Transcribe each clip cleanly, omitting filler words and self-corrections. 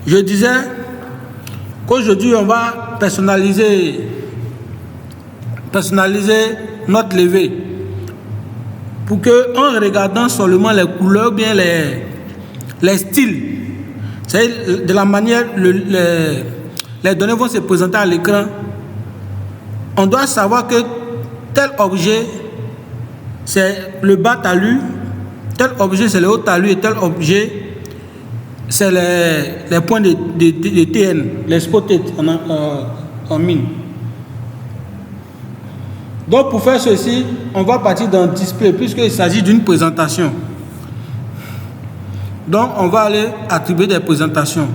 Je disais qu'aujourd'hui, on va personnaliser notre levée pour que, en regardant seulement les couleurs, bien les styles, c'est de la manière les données vont se présenter à l'écran. On doit savoir que tel objet c'est le bas talus, tel objet c'est le haut talus et tel objet c'est les points de TN, les spotted en mine. Donc pour faire ceci, on va partir dans display puisqu'il s'agit d'une présentation. Donc on va aller attribuer des présentations.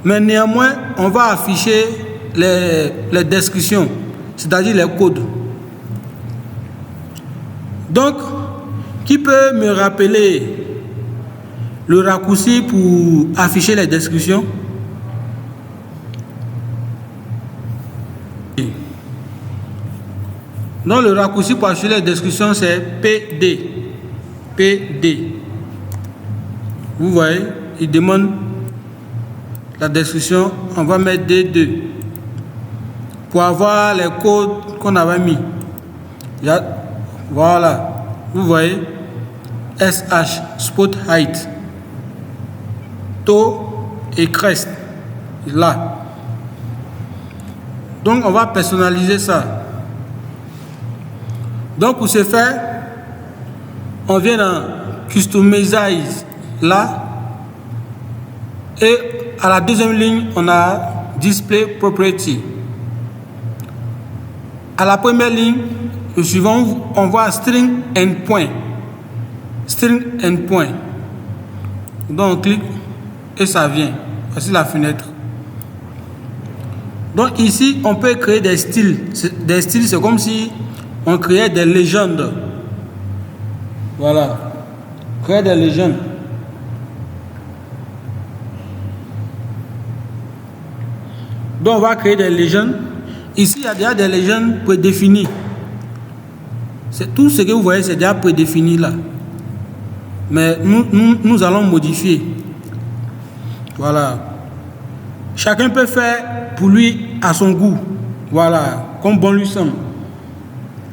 Mais néanmoins, on va afficher les descriptions, c'est-à-dire les codes. Donc, qui peut me rappeler le raccourci pour afficher les descriptions? Donc, le raccourci pour afficher les descriptions, c'est PD. PD. Vous voyez, il demande la description, on va mettre D2 pour avoir les codes qu'on avait mis. Voilà, vous voyez, SH, spot height, taux et crest, là. Donc on va personnaliser ça. Donc pour ce faire, on vient dans Customize, là, et à la deuxième ligne, on a Display Property. À la première ligne, le suivant, on voit String Endpoint. String Endpoint. Donc on clique et ça vient. Voici la fenêtre. Donc ici, on peut créer des styles. Des styles, c'est comme si on créait des légendes. Voilà. Créer des légendes. Donc on va créer des légendes. Ici, il y a déjà des légendes prédéfinies. C'est tout ce que vous voyez, c'est déjà prédéfini là. Mais nous allons modifier. Voilà. Chacun peut faire pour lui à son goût. Voilà. Comme bon lui semble.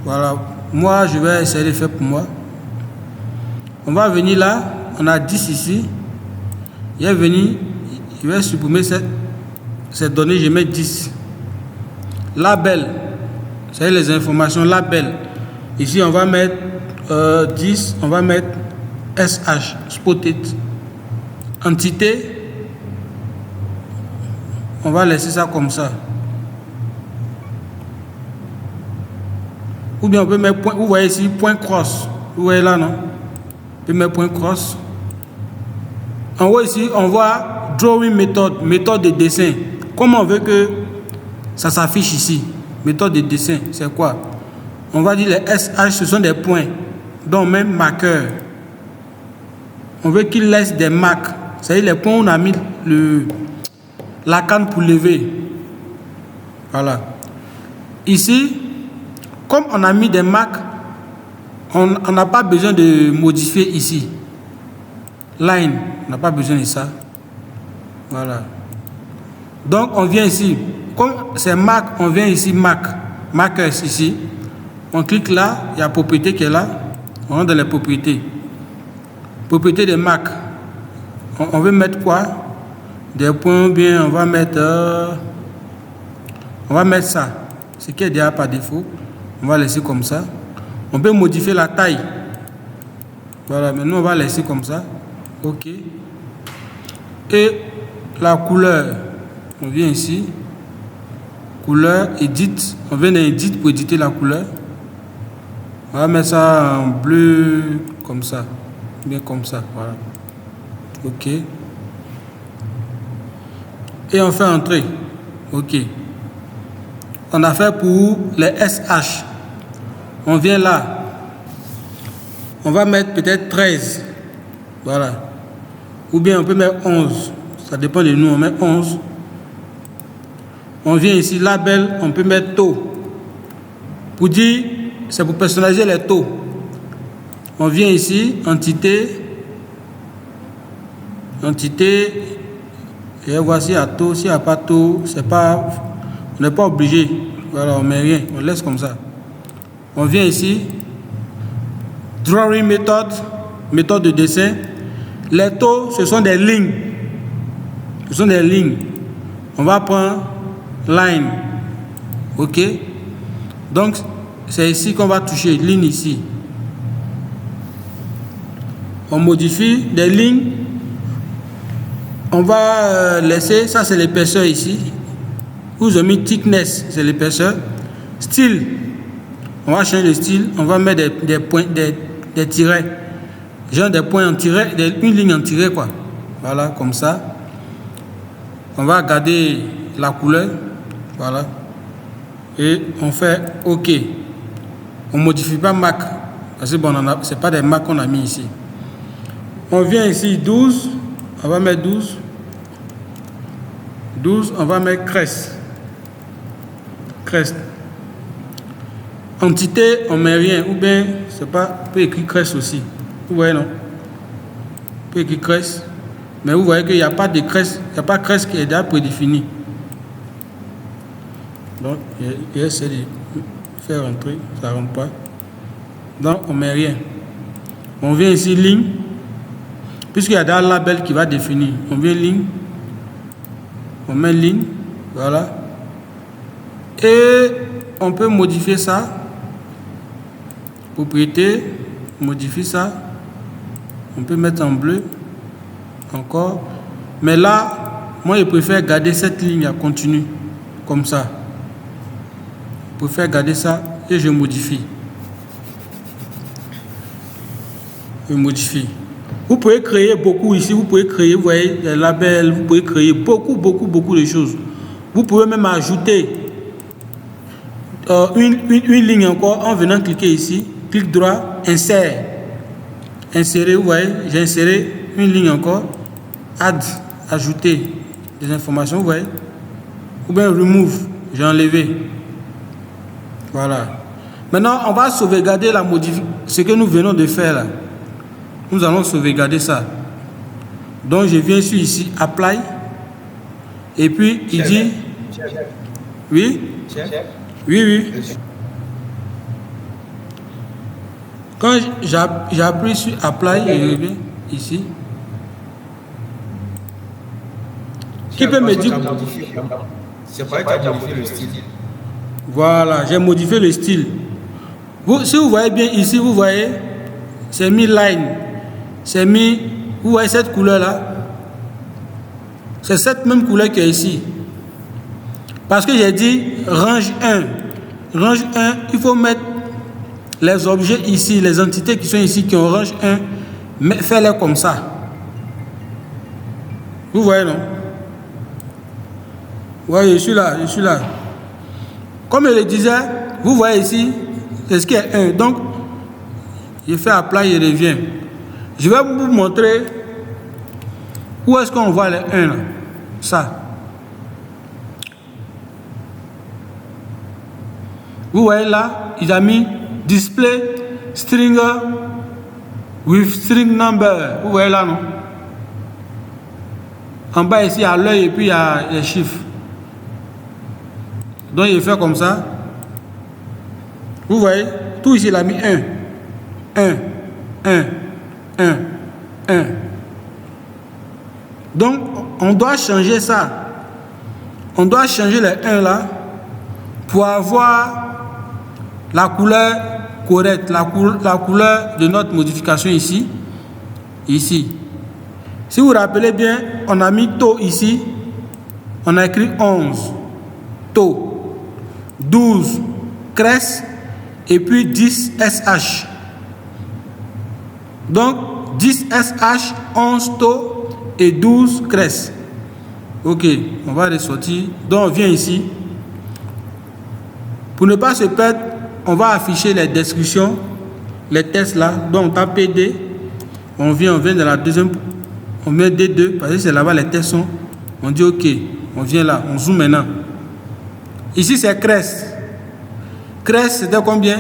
Voilà. Moi, je vais essayer de faire pour moi. On va venir là. On a 10 ici. Je vais venir. Je vais supprimer cette donnée. Je mets 10. Label. C'est les informations. Label. Ici, on va mettre 10. On va mettre SH. Spotted. Entité. On va laisser ça comme ça. Ou bien on peut mettre point. Vous voyez ici, point cross. Vous voyez là, non? On peut mettre point cross. En haut ici, on voit drawing method. Méthode de dessin. Comment on veut que ça s'affiche ici? Méthode de dessin, c'est quoi? On va dire les SH, ce sont des points. Donc même marqueur. On veut qu'il laisse des marques. C'est-à-dire les points où on a mis la canne pour lever. Voilà. Ici, comme on a mis des marques, on n'a pas besoin de modifier ici. Line, on n'a pas besoin de ça. Voilà. Donc on vient ici. Comme c'est marque, on vient ici, marqueur ici. On clique là, il y a propriété qui est là. On rentre dans les propriétés. Propriété des marques. On veut mettre quoi? Des points, bien, on va mettre ça. Ce qui est déjà par défaut. On va laisser comme ça. On peut modifier la taille. Voilà, maintenant on va laisser comme ça. OK. Et la couleur. On vient ici. Couleur, edit. On vient dans edit pour éditer la couleur. On va mettre ça en bleu, comme ça. Bien comme ça, voilà. OK. Et on fait entrer. OK. On a fait pour les SH. On vient là. On va mettre peut-être 13. Voilà. Ou bien on peut mettre 11. Ça dépend de nous. On met 11. On vient ici, label, on peut mettre taux. Pour dire, c'est pour personnaliser les taux. On vient ici, entité, Et voici à taux. S'il n'y a pas taux, c'est pas, on n'est pas obligé. Voilà, on met rien, on laisse comme ça. On vient ici, drawing méthode, méthode de dessin. Les taux, ce sont des lignes. Ce sont des lignes. On va prendre line. Ok. Donc, c'est ici qu'on va toucher, ligne ici. On modifie des lignes. On va laisser, ça c'est l'épaisseur ici. Vous avez mis thickness, c'est l'épaisseur. Style, on va changer le style. On va mettre des points, des tirets. Genre des points en tiret, une ligne en tiret quoi. Voilà, comme ça. On va garder la couleur. Voilà. Et on fait OK. On ne modifie pas Mac. Parce que bon, ce n'est pas des Mac qu'on a mis ici. On vient ici 12. On va mettre 12. 12, on va mettre crest. Crest. Entité, on ne met rien. Ou bien, c'est pas, on peut écrire crest aussi. Vous voyez, non? On peut écrire crest. Mais vous voyez qu'il n'y a pas de crest. Il n'y a pas de crest qui est déjà prédéfini. Donc, il essaie de faire rentrer. Ça ne rentre pas. Donc, on ne met rien. On vient ici, ligne. Puisqu'il y a un label qui va définir. On vient ligne. On met ligne. Voilà. Et on peut modifier ça. Propriété. Modifie ça. On peut mettre en bleu. Encore. Mais là, moi, je préfère garder cette ligne à continue. Comme ça. Je préfère garder ça et je modifie. Je modifie. Vous pouvez créer beaucoup ici. Vous pouvez créer, vous voyez, les labels. Vous pouvez créer beaucoup de choses. Vous pouvez même ajouter une ligne encore en venant cliquer ici. Clic droit, insère. Insérer, vous voyez, j'ai inséré une ligne encore. Add, ajouter des informations, vous voyez. Ou bien remove, j'ai enlevé. Voilà. Maintenant, on va sauvegarder la modification. Ce que nous venons de faire là. Nous allons sauvegarder ça. Donc, je viens sur ici, apply. Et puis, il dit... Oui? Oui. Quand j'appuie sur apply, je reviens ici. Qui peut me dire... C'est pas que tu as modifié le style. Voilà, j'ai modifié le style. Si vous voyez bien ici, vous voyez, c'est mis line. C'est mis, vous voyez cette couleur là. C'est cette même couleur qui est ici. Parce que j'ai dit range 1. Range 1, il faut mettre les objets ici, les entités qui sont ici, qui ont range 1, mais faites-les comme ça. Vous voyez, non? Oui, je suis là. Comme je le disais, vous voyez ici, c'est ce qui est 1. Donc, je fais apply et je reviens. Je vais vous montrer où est-ce qu'on voit les 1 là. Ça. Vous voyez là, il a mis display string with string number. Vous voyez là, non? En bas ici, il y a l'œil et puis il y a les chiffres. Donc il fait comme ça. Vous voyez, tout ici il a mis 1. Donc on doit changer ça. On doit changer les 1 là pour avoir la couleur correcte, la couleur de notre modification ici. Ici. Si vous vous rappelez bien, on a mis taux ici. On a écrit 11. Taux. 12 crest et puis 10 SH. Donc 10 SH, 11 taux et 12 crest. Ok, on va ressortir. Donc on vient ici. Pour ne pas se perdre, on va afficher les descriptions, les tests là. Donc on tape PD. On vient dans la deuxième. On met D2 parce que c'est là-bas les tests sont. On dit ok, on vient là, on zoome maintenant. Ici, c'est crest. Crest, c'était combien?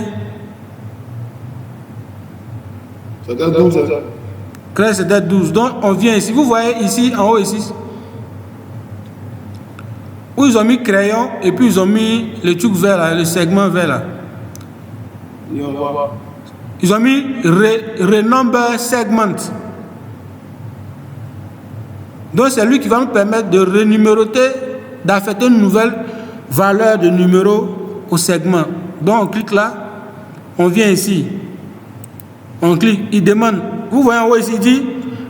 C'était 12. Crest, c'était 12. Donc, on vient ici. Vous voyez ici, en haut, ici. où ils ont mis crayon et puis ils ont mis le truc vert là, le segment vert là. Ils ont mis renumber segment. Donc c'est lui qui va nous permettre de renuméroter, d'affecter une nouvelle valeur de numéro au segment. Donc on clique là, on vient ici, on clique, il demande, vous voyez en haut ici, il dit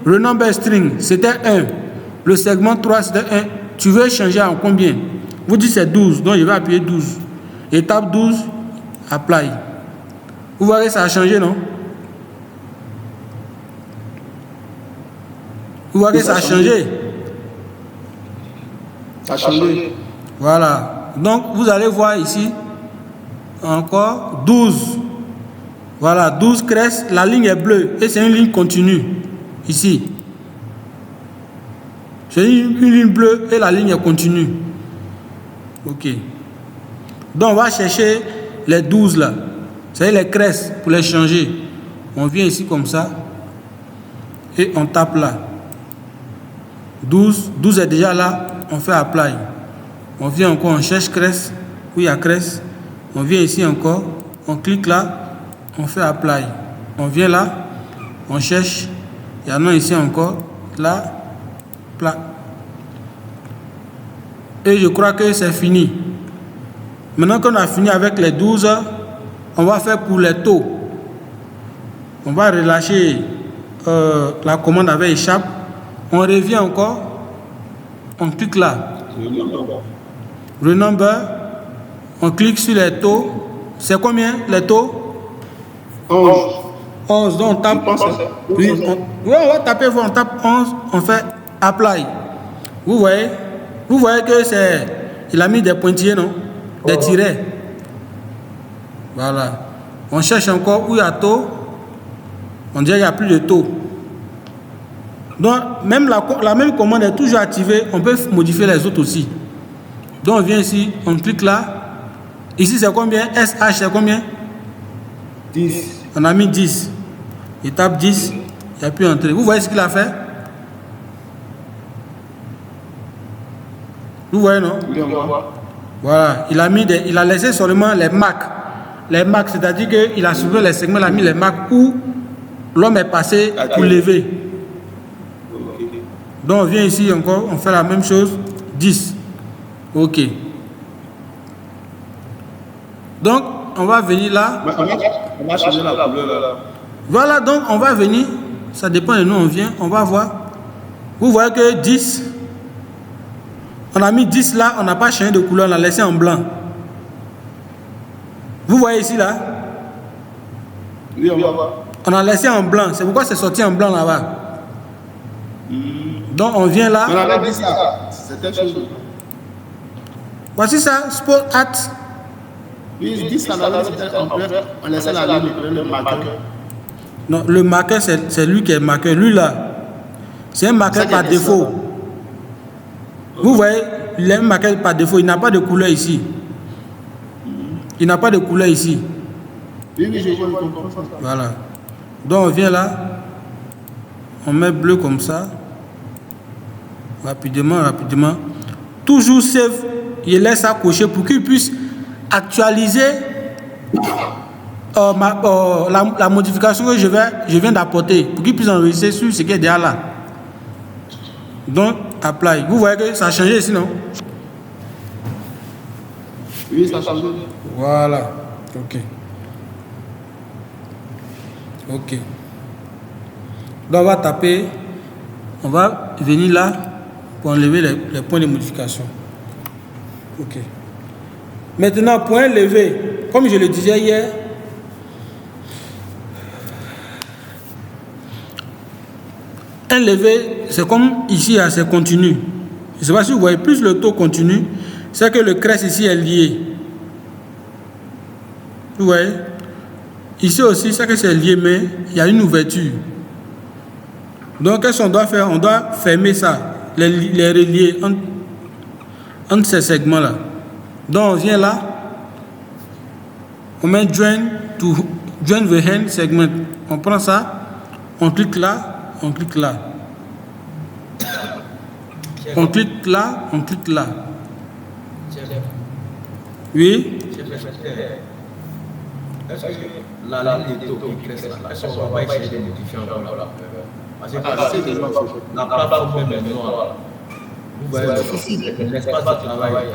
renumber string, c'était 1, le segment 3 c'était 1, tu veux changer en combien? Vous dites c'est 12, donc je vais appuyer 12. Étape 12, apply. Vous voyez ça a changé, non? Vous voyez ça a changé. Ça a changé. Voilà. Donc vous allez voir ici encore 12. Voilà, 12 crest, la ligne est bleue et c'est une ligne continue ici. C'est une ligne bleue et la ligne est continue. Ok. Donc on va chercher les 12 là. C'est les cresses pour les changer. On vient ici comme ça et on tape là. 12 est déjà là, on fait apply. On vient encore, on cherche crest, où il y a crest. On vient ici encore, on clique là, on fait apply. On vient là, on cherche, il y en a ici encore, là, plat. Et je crois que c'est fini. Maintenant qu'on a fini avec les 12, on va faire pour les taux. On va relâcher la commande avec échappe. On revient encore, on clique là. Renumber, on clique sur les taux. C'est combien les taux? 11. Donc on tape. Oui, on va taper, on tape 11, on fait apply. Vous voyez que c'est. Il a mis des pointillés, non? Des tirets. Voilà. On cherche encore où il y a taux. On dirait qu'il n'y a plus de taux. Donc, même la même commande est toujours activée. On peut modifier les autres aussi. Donc, on vient ici, on clique là. Ici, c'est combien? SH, c'est combien? 10. On a mis 10. Il tape 10. Il n'y a plus d'entrée. Vous voyez ce qu'il a fait? Vous voyez, non? Voilà. Il a laissé seulement les marques. Les marques, c'est-à-dire qu'il a supprimé les segments, il a mis les marques où l'homme est passé pour lever. Donc on vient ici encore, on fait la même chose, 10. Ok. Donc on va venir là. On va changer la couleur là. Voilà, donc on va venir, ça dépend de nous, on vient, on va voir. Vous voyez que 10, on a mis 10 là, on n'a pas changé de couleur, on l'a laissé en blanc. Vous voyez ici là? Oui, on va voir. On a laissé en blanc, c'est pourquoi c'est sorti en blanc là-bas. Donc on vient là. On avait dit ça. C'était chose. Voici ça, Sport At. Oui, 10 ça, on laissait la ligne, le marqueur. Non, le marqueur, c'est lui qui est marqueur. Lui là, c'est un marqueur par défaut. Vous voyez, il est un marqueur par défaut. Il n'a pas de couleur ici. Il n'a pas de couleur ici. Oui, je vois. Voilà. Donc on vient là. On met bleu comme ça. Rapidement. Toujours save. Il laisse ça cocher pour qu'il puisse actualiser la modification que je viens d'apporter. Pour qu'il puisse enregistrer sur ce qui est déjà là. Donc, apply. Vous voyez que ça a changé ici, non? Oui, ça a changé. Voilà. Ok. Donc, on va taper. On va venir là pour enlever les points de modification. Ok. Maintenant, point levé. Comme je le disais hier, un levé, c'est comme ici, c'est continu. Je ne sais pas si vous voyez, plus le taux continue, c'est que le crest ici est lié. Vous voyez? Ici aussi, c'est que c'est lié, mais il y a une ouverture. Donc, qu'est-ce qu'on doit faire? On doit fermer ça, les relier entre ces segments-là. Donc, on vient là, on met join the hand segment. On prend ça, on clique là, on clique là. On clique là, on clique là. Oui. Est-ce que la ligne de taux qui crée là, est-ce qu'on va essayer de modifier encore là? Parce que la plateforme maintenant, vous voyez l'espace de travail.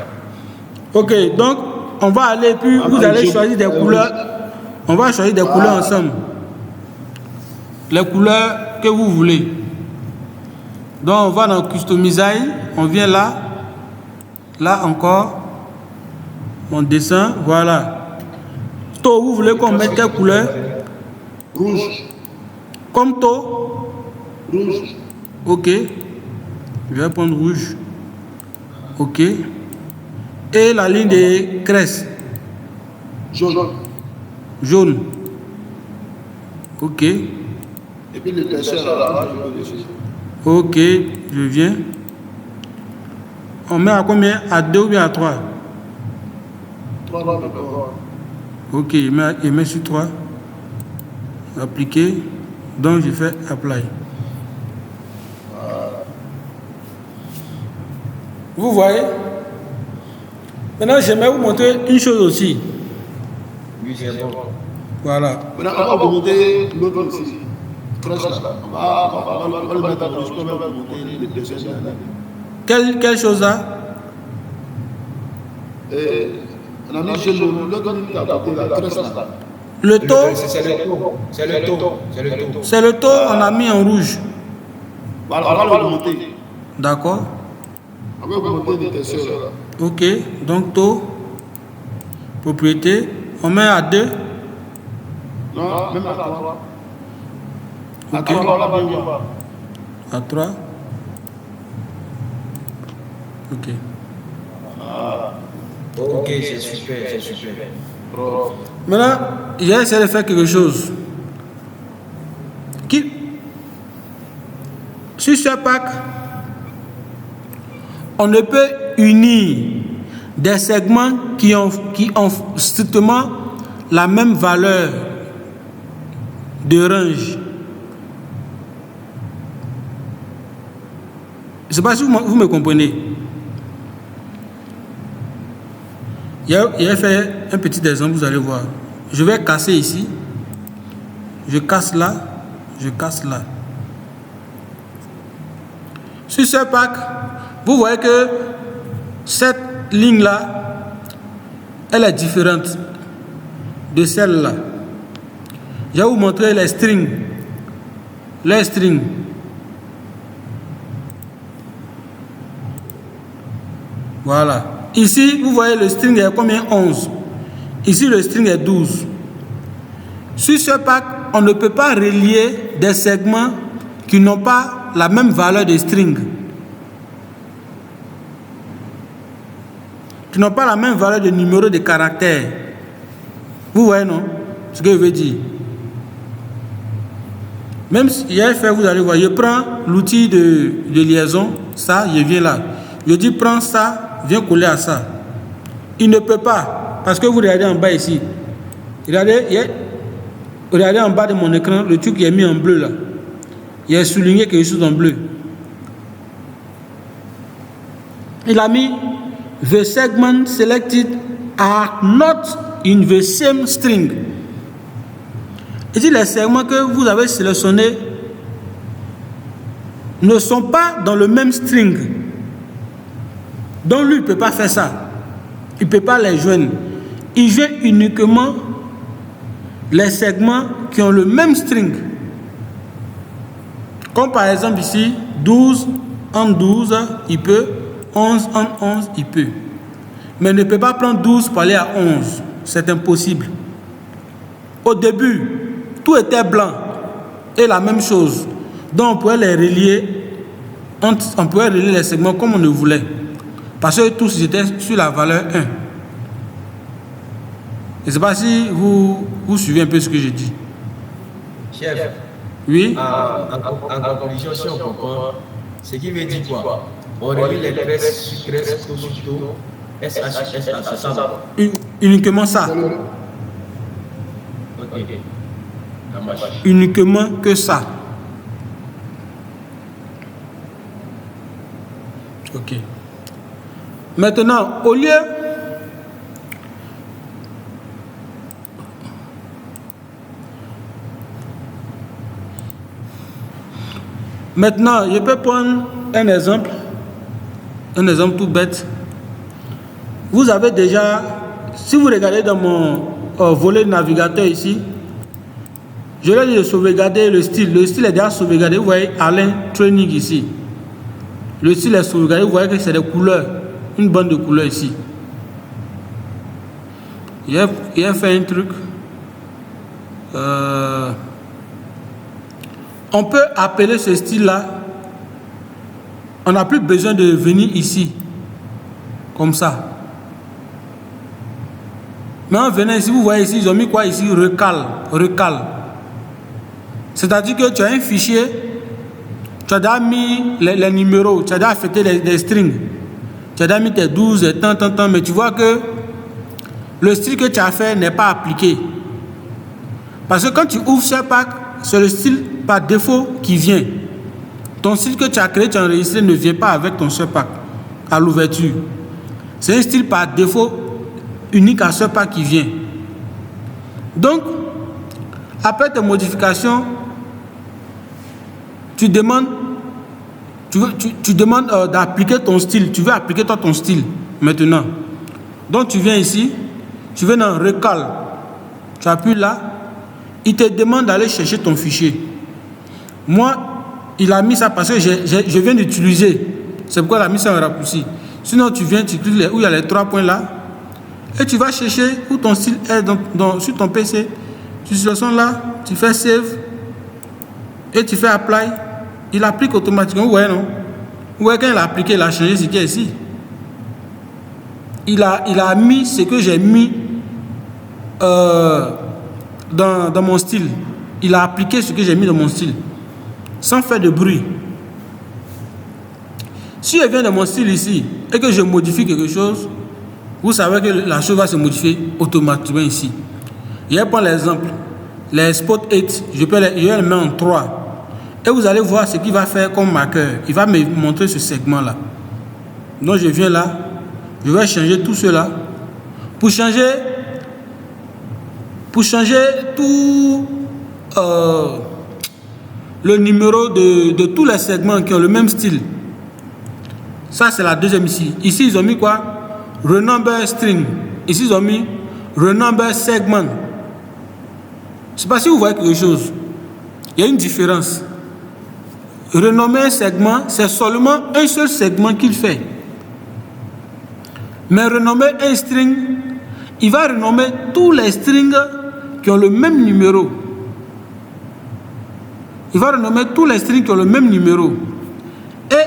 Ok, donc on va aller, puis vous allez choisir des couleurs. On va choisir des couleurs ensemble. Les couleurs que vous voulez. Donc on va dans Customize, on vient là. Là encore. Mon dessin, voilà. Taux, vous voulez qu'on mette quelle couleur? Rouge. Comme taux? Rouge. Ok. Je vais prendre rouge. Ok. Et la ligne de crête? Jaune. Jaune. Ok. Et puis le dessert là, Ok, je viens. On met à combien? À 2 ou bien à 3? 3 d'accord. Ok, il met sur 3. Appliquer. Donc je fais apply. Vous voyez? Maintenant, j'aimerais vous montrer une chose aussi. Oui, c'est bon. Voilà. Maintenant, on va vous montrer l'autre aussi. Crèche là. On va le mettre à gauche. On va vous montrer le dessert là. Quelle chose là? On a mis chez l'autre qui a côté la crèche là. Le taux? C'est le taux. C'est le taux. C'est le taux. C'est le taux, on a mis en rouge. Voilà, on va le monter. D'accord. On va vous montrer le dessert là. Ok, donc taux, propriété, on met à 2. Non, même à 3. À Ok. 3, on va bien voir. À 3. Ok. Ok, c'est super, c'est super. Maintenant, j'ai essayé de faire quelque chose. Sur ce pack, on ne peut unir des segments qui ont strictement la même valeur de range. Je ne sais pas si vous me comprenez. Il a fait un petit exemple, vous allez voir. Je vais casser ici. Je casse là. Je casse là. Sur ce pack, vous voyez que cette ligne-là, elle est différente de celle-là. Je vais vous montrer les strings. Les strings. Voilà. Ici, vous voyez le string est combien? 11. Ici, le string est 12. Sur ce pack, on ne peut pas relier des segments qui n'ont pas la même valeur de string. Qui n'ont pas la même valeur de numéro de caractère. Vous voyez, non? Ce que je veux dire. Même si il a fait, vous allez voir, je prends l'outil de liaison, ça, je viens là. Je dis, prends ça, viens coller à ça. Il ne peut pas, parce que vous regardez en bas ici. Regardez en bas de mon écran, le truc qui est mis en bleu là. Il a souligné quelque chose en bleu. Il a mis the segment selected are not in the same string. Il dit les segments que vous avez sélectionnés ne sont pas dans le même string. Donc lui, il ne peut pas faire ça. Il ne peut pas les joindre. Il joint uniquement les segments qui ont le même string. Comme par exemple ici, 12 en 12, il peut. 11 en 11, il peut. Mais il ne peut pas prendre 12 pour aller à 11. C'est impossible. Au début, tout était blanc. Et la même chose. Donc on pourrait les relier. On pourrait relier les segments comme on le voulait. Parce que tous étaient sur la valeur 1. Je ne sais pas si vous suivez un peu ce que je dis. Chef. Oui. En conclusion, si on comprend, ce qui veut dire quoi? On relie les presses sur crest, taux sur taux, SH, c'est ça. Uniquement ça. Ok. Ça marche. Uniquement que ça. Ok. Maintenant, au lieu Maintenant, je peux prendre un exemple tout bête. Vous avez déjà, si vous regardez dans mon volet navigateur ici, je l'ai dit de sauvegarder le style. Le style est déjà sauvegardé. Vous voyez Alain Training ici. Le style est sauvegardé. Vous voyez que c'est des couleurs. Une bande de couleurs ici. Il a fait un truc. On peut appeler ce style-là. On n'a plus besoin de venir ici. Comme ça. Mais en venant ici, vous voyez ici, ils ont mis quoi ici? Recal. C'est-à-dire que tu as un fichier, tu as déjà mis les numéros, tu as déjà affecté les strings. Tu as déjà mis tes 12, et tant, mais tu vois que le style que tu as fait n'est pas appliqué. Parce que quand tu ouvres SharePack, c'est le style par défaut qui vient. Ton style que tu as créé, tu as enregistré ne vient pas avec ton SharePack à l'ouverture. C'est un style par défaut unique à SharePack qui vient. Donc, après tes modifications, tu demandes d'appliquer ton style. Tu veux appliquer toi ton style maintenant. Donc tu viens ici, tu viens dans Recal. Tu appuies là. Il te demande d'aller chercher ton fichier. Moi, il a mis ça parce que je viens d'utiliser. C'est pourquoi il a mis ça en raccourci. Sinon, tu viens, tu cliques où il y a les 3 points là. Et tu vas chercher où ton style est sur ton PC. Tu sélectionnes là, tu fais Save. Et tu fais Apply. Il applique automatiquement. Vous voyez, non? Vous voyez, quand il a appliqué, il a changé ce qui est ici. Il a mis ce que j'ai mis dans mon style. Il a appliqué ce que j'ai mis dans mon style. Sans faire de bruit. Si je viens dans mon style ici et que je modifie quelque chose, vous savez que la chose va se modifier automatiquement ici. Je vais prendre l'exemple. Les spot 8, je vais les mettre en 3. Et vous allez voir ce qu'il va faire comme marqueur. Il va me montrer ce segment-là. Donc je viens là. Je vais changer tout cela. Pour changer tout le numéro de tous les segments qui ont le même style. Ça, c'est la deuxième ici. Ici, ils ont mis quoi? Renumber string. Ici, ils ont mis renumber segment. Je ne sais pas si vous voyez quelque chose. Il y a une différence. Renommer un segment, c'est seulement un seul segment qu'il fait. Mais renommer un string, il va renommer tous les strings qui ont le même numéro. Il va renommer tous les strings qui ont le même numéro. Et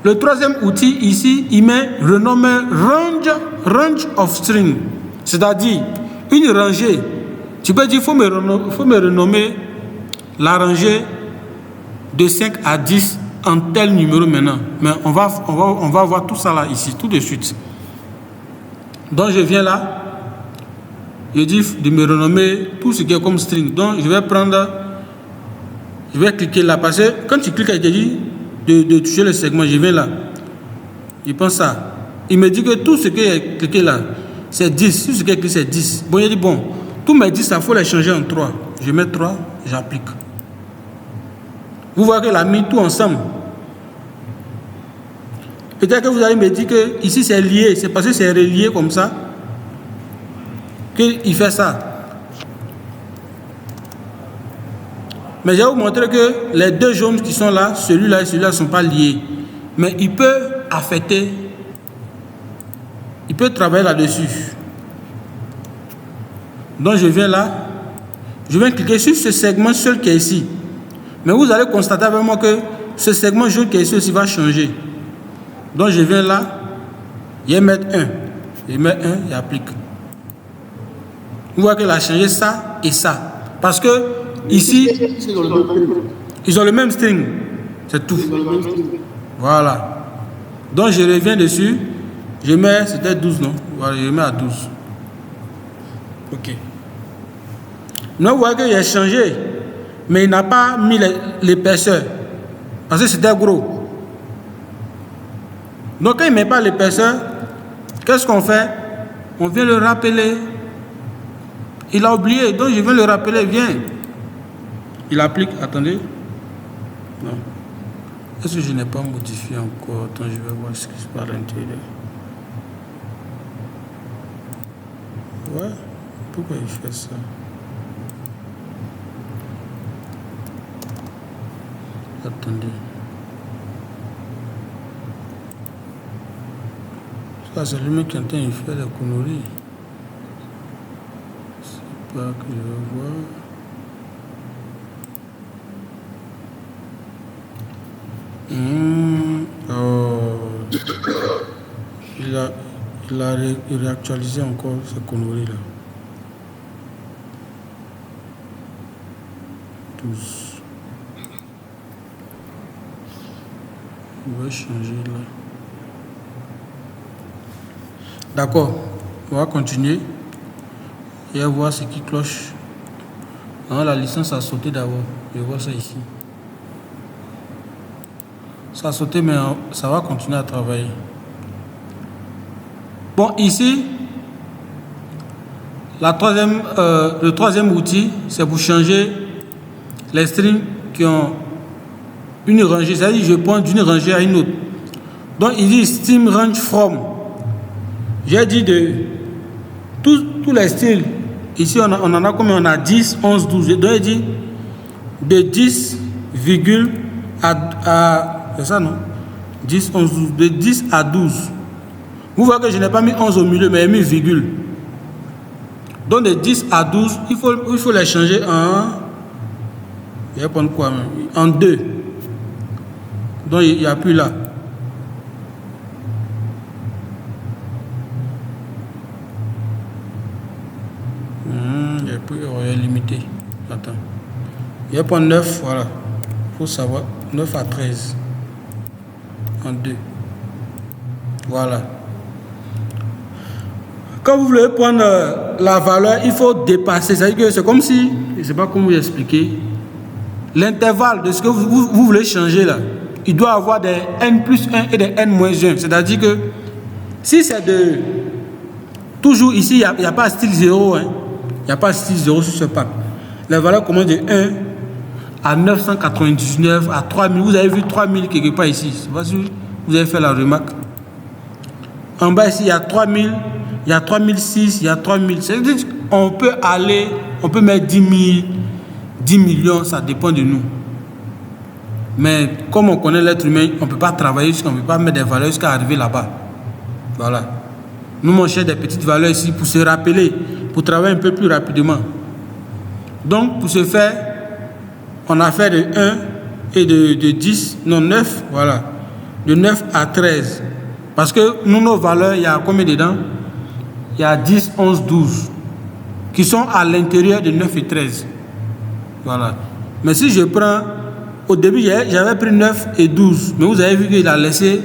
le troisième outil ici, il met renommer range of string. C'est-à-dire une rangée. Tu peux dire, il faut me renommer la rangée de 5 à 10 en tel numéro maintenant. Mais on va voir tout ça là, ici, tout de suite. Donc je viens là. Je dis de me renommer tout ce qui est comme string. Donc je vais cliquer là. Parce que quand tu cliques, je te dis de toucher le segment. Je viens là. Je pense ça. Il me dit que tout ce qui est cliqué là, c'est 10. Tout ce qui est cliqué, c'est 10. Bon, il dit bon. Tous mes 10, il faut les changer en 3. Je mets 3, j'applique. Vous voyez qu'il a mis tout ensemble. Peut-être que vous allez me dire que ici c'est lié. C'est parce que c'est relié comme ça qu'il fait ça. Mais je vais vous montrer que les deux jaunes qui sont là, celui-là et celui-là ne sont pas liés. Mais il peut affecter. Il peut travailler là-dessus. Donc je viens là, je viens cliquer sur ce segment seul qui est ici. Mais vous allez constater avec moi que ce segment jaune qui est ici aussi va changer. Donc je viens là, je vais mettre 1. Je mets 1 et applique. Vous voyez qu'il a changé ça et ça. Parce que ici, ils ont le même string. C'est tout. Voilà. Donc je reviens dessus. Je mets, c'était 12, non? Voilà, je mets à 12. Ok. Maintenant, vous voyez qu'il a changé, mais il n'a pas mis l'épaisseur, parce que c'était gros. Donc, quand il ne met pas l'épaisseur, qu'est-ce qu'on fait? On vient le rappeler. Il a oublié, donc je viens le rappeler, viens. Il applique, attendez. Non. Est-ce que je n'ai pas modifié encore? Attends, je vais voir ce qui se passe à l'intérieur. Ouais. Pourquoi il fait ça? Attendez. Ça, c'est le mec qui entend, il fait la connerie. C'est pas que je vais voir. Oh. Il a réactualisé encore ces conneries là. 12. On va changer là. D'accord. On va continuer. Et voir ce qui cloche. Ah, la licence a sauté d'abord. Je vois ça ici. Ça a sauté, mais ça va continuer à travailler. Bon, ici, le troisième outil, c'est pour changer les strings qui ont une rangée. C'est-à-dire, je prends d'une rangée à une autre. Donc, il dit Steam Range From. J'ai dit de tous les styles. Ici, on en a combien? On a 10, 11, 12. Donc, il dit de 10, c'est ça, non? 10, 11, 12. De 10 à 12. Vous voyez que je n'ai pas mis 11 au milieu, mais j'ai mis virgule. Donc, de 10 à 12, il faut les changer en... Je vais prendre quoi? En 2. Donc, il n'y a plus là. Il n'y a plus limité. Attends. Je vais prendre 9, voilà. Il faut savoir. 9 à 13. En 2. Voilà. Quand vous voulez prendre la valeur, il faut dépasser. C'est-à-dire que c'est comme si, je ne sais pas comment vous expliquer, l'intervalle de ce que vous voulez changer là, il doit avoir des n plus 1 et des n moins 1. C'est-à-dire que si c'est de... Toujours ici, il n'y a pas style 0. Hein. Il n'y a pas style 0 sur ce pack. Les valeurs commencent de 1 à 999, à 3000. Vous avez vu 3000 quelque part ici. Je ne sais pas si vous avez fait la remarque. En bas ici, il y a 3000, il y a 3006, il y a 3000. C'est-à-dire qu'on peut aller, on peut mettre 10 000, 10 millions, ça dépend de nous. Mais comme on connaît l'être humain, on ne peut pas travailler, on ne peut pas mettre des valeurs jusqu'à arriver là-bas. Voilà. Nous, on cherche des petites valeurs ici pour se rappeler, pour travailler un peu plus rapidement. Donc, pour ce faire, on a fait de 1 et de 10, non 9, voilà. De 9 à 13. Parce que nous, nos valeurs, il y a combien dedans? Il y a 10, 11, 12. Qui sont à l'intérieur de 9 et 13. Voilà. Mais si je prends... Au début, j'avais pris 9 et 12. Mais vous avez vu qu'il a laissé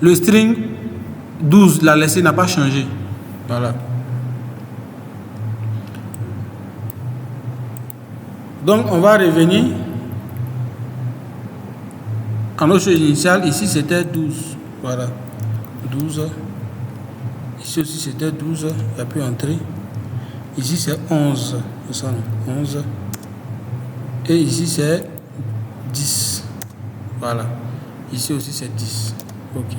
le string 12. L'a laissé, n'a pas changé. Voilà. Donc, on va revenir en notre chose initiale. Ici, c'était 12. Voilà. 12. Ici aussi, c'était 12. Il n'y a plus entrée. Ici, c'est 11. C'est ça, non? 11. Et ici, c'est 10. Voilà. Ici aussi, c'est 10. OK.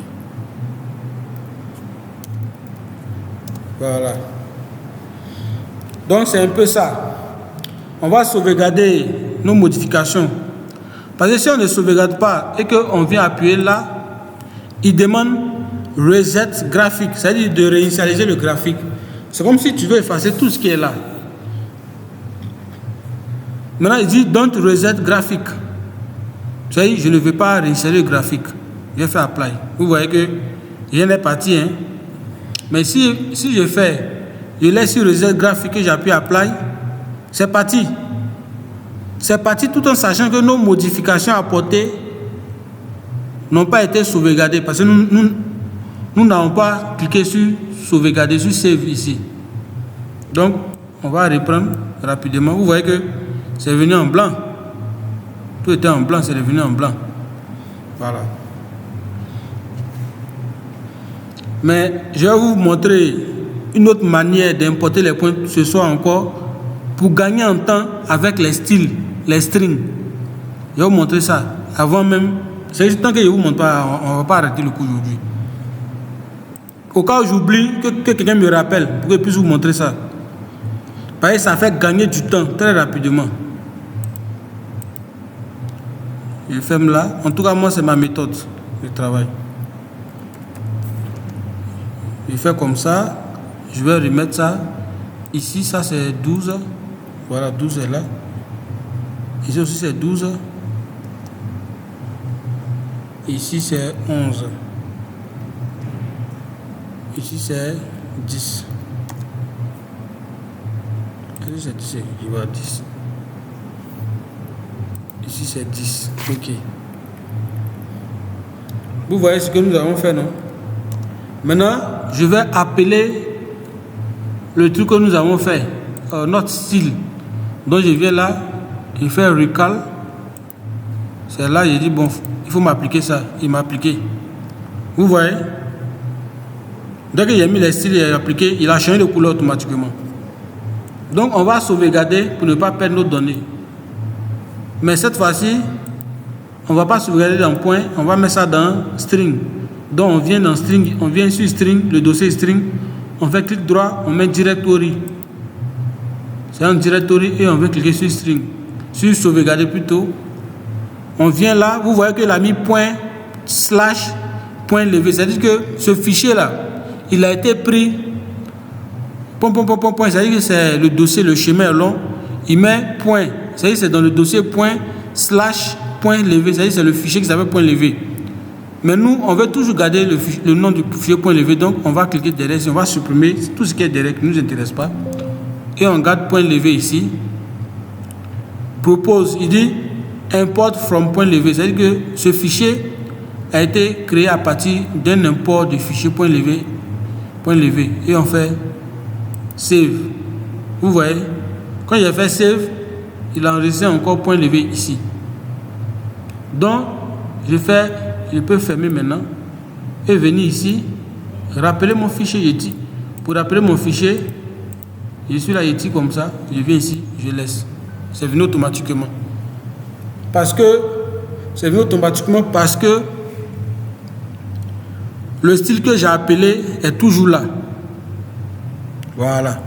Voilà. Donc, c'est un peu ça. On va sauvegarder nos modifications. Parce que si on ne sauvegarde pas et qu'on vient appuyer là, il demande reset graphique, c'est-à-dire de réinitialiser le graphique. C'est comme si tu veux effacer tout ce qui est là. Maintenant, il dit don't reset graphique. C'est-à-dire, je ne veux pas réinitialiser le graphique. Je fais apply. Vous voyez que rien n'est parti. Hein? Mais si je laisse sur reset graphique et j'appuie apply, c'est parti. C'est parti tout en sachant que nos modifications apportées n'ont pas été sauvegardées. Parce que nous n'avons pas cliqué sur sauvegarder, sur save ici. Donc, on va reprendre rapidement. Vous voyez que c'est venu en blanc. Tout était en blanc, c'est revenu en blanc. Voilà. Mais je vais vous montrer une autre manière d'importer les points ce soir encore pour gagner en temps avec les styles, les strings. Je vais vous montrer ça avant même. C'est juste tant que je ne vous montre pas, on ne va pas arrêter le coup aujourd'hui. Au cas où j'oublie, que quelqu'un me rappelle pour que je puisse vous montrer ça. Parce que ça fait gagner du temps très rapidement. Je ferme là. En tout cas, moi, c'est ma méthode de travail. Je fais comme ça. Je vais remettre ça. Ici, ça c'est 12. Voilà, 12 est là. Ici aussi, c'est 12. Ici, c'est 11. Ici, c'est 10. Ici, c'est 10. Il va à 10. Ici, c'est 10. OK. Vous voyez ce que nous avons fait, non? Maintenant, je vais appeler le truc que nous avons fait, notre style. Donc, je viens là, il fait un recall. C'est là, j'ai dit, bon, il faut m'appliquer ça. Il m'a appliqué. Vous voyez? Dès qu'il a mis les styles, il a appliqué, il a changé de couleur automatiquement. Donc, on va sauvegarder pour ne pas perdre nos données. Mais cette fois-ci, on ne va pas sauvegarder dans point, on va mettre ça dans string. Donc, on vient dans string, on vient sur string, le dossier string, on fait clic droit, on met directory. C'est un directory et on veut cliquer sur string. Sur sauvegarder plutôt. On vient là, vous voyez qu'il a mis point slash point levé. C'est-à-dire que ce fichier-là, il a été pris. Point. C'est-à-dire que c'est le dossier, le chemin est long. Il met point. C'est-à-dire que c'est dans le dossier point slash point levé. C'est-à-dire que c'est le fichier qui s'appelle point levé. Mais nous, on veut toujours garder le nom du fichier point levé. Donc, on va cliquer derrière. On va supprimer tout ce qui est derrière qui ne nous intéresse pas. Et on garde point levé ici. Propose, il dit import from point levé. C'est-à-dire que ce fichier a été créé à partir d'un import du fichier point levé. Et on fait save. Vous voyez, quand j'ai fait save, il a enregistré encore point levé ici. Donc, je peux fermer maintenant et venir ici, rappeler mon fichier Yeti. Pour rappeler mon fichier, je suis là Yeti comme ça, je viens ici, je laisse. C'est venu automatiquement. C'est venu automatiquement parce que le style que j'ai appelé est toujours là. Voilà.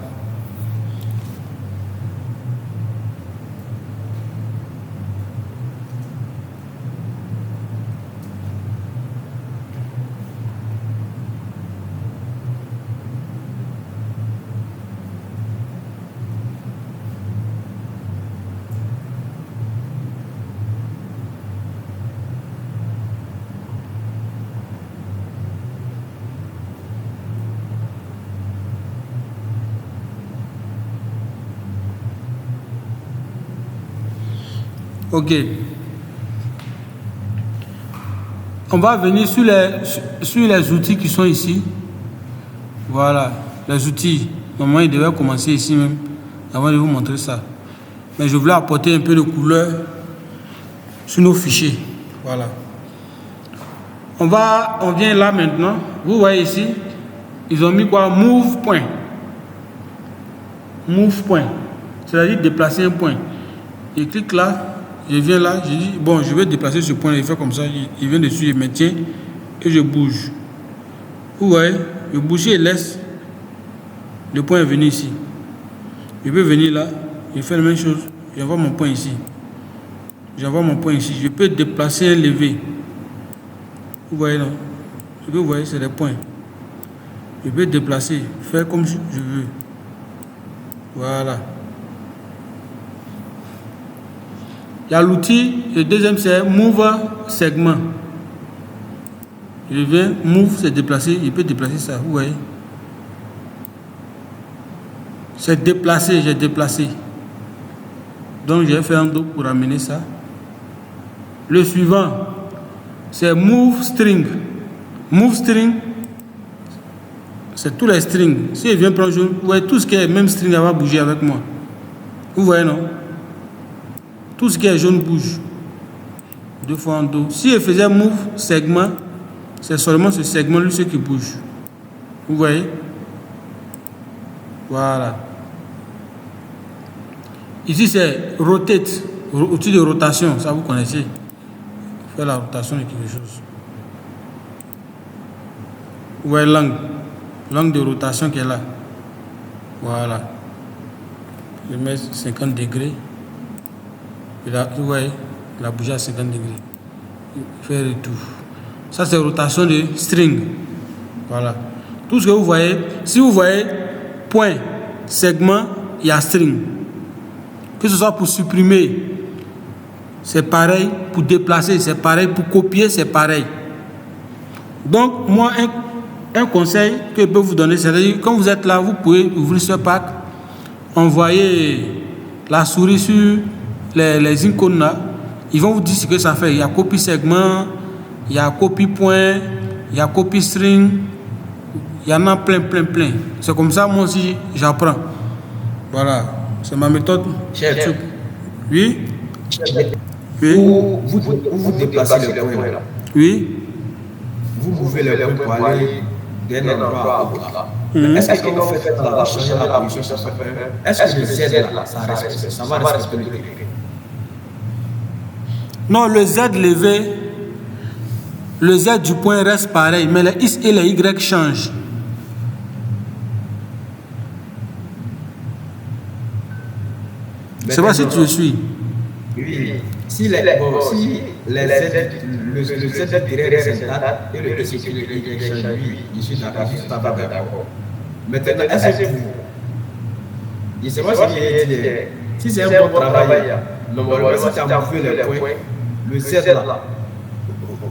Ok. On va venir sur les outils qui sont ici. Voilà, les outils. Normalement, il devait commencer ici même, avant de vous montrer ça. Mais je voulais apporter un peu de couleur sur nos fichiers. Voilà. On vient là maintenant. Vous voyez ici, ils ont mis quoi? Move point. Move point. C'est-à-dire déplacer un point. Je clique là. Je viens là, je dis, bon, je vais déplacer ce point, il fait comme ça, il vient dessus, je maintiens et je bouge. Vous voyez, je bouge et laisse, le point est venu ici. Je peux venir là, je fais la même chose, j'envoie mon point ici. Je peux déplacer et lever. Vous voyez là, ce que vous voyez, c'est les points. Je peux déplacer, faire comme je veux. Voilà. Il y a l'outil, le deuxième c'est Move segment. Je viens, Move, c'est déplacer, il peut déplacer ça, vous voyez. C'est déplacer, j'ai déplacé. Donc j'ai fait un dos pour amener ça. Le suivant, c'est Move string. Move string, c'est tous les strings. Si je viens prendre, vous voyez, tout ce qui est même string va bouger avec moi. Vous voyez, non? Tout ce qui est jaune bouge. 2 fois en dos. Si je faisais move segment, c'est seulement ce segment lui qui bouge. Vous voyez? Voilà. Ici c'est rotate. outil de rotation, ça vous connaissez. Faire la rotation de quelque chose. Vous voyez l'angle de rotation qui est là. Voilà. Je mets 50 degrés. Et là, vous voyez, la bougie à 50 degrés. Faire le tout. Ça, c'est rotation de string. Voilà. Tout ce que vous voyez, si vous voyez point, segment, il y a string. Que ce soit pour supprimer, c'est pareil. Pour déplacer, c'est pareil. Pour copier, c'est pareil. Donc, moi, un conseil que je peux vous donner, c'est que quand vous êtes là, vous pouvez ouvrir ce pack, envoyer la souris sur les icônes là. Ils vont vous dire ce que ça fait. Il y a copie segment, il y a copie point, il y a copie string. Il y en a plein. C'est comme ça, moi aussi, j'apprends. Voilà. C'est ma méthode. Chef. Oui. Oui. Vous déplacez le point là. Oui. Vous mouvez le point pour aller d'un endroit à l'autre. Est-ce que quand vous faites ça, vous changez la position, est-ce que le Z là, ça va respecter le degré? Non, le Z levé, le Z du point reste pareil, mais les X et les Y changent. Je ne sais pas si tu le suis. Oui. Si les Z, le Z derrière reste intact et le X et le Y changent, oui, je suis d'accord. Maintenant, est-ce que vous... Je ne sais pas si c'est un bon travail, normalement, si tu as mouvé le point, le Z là,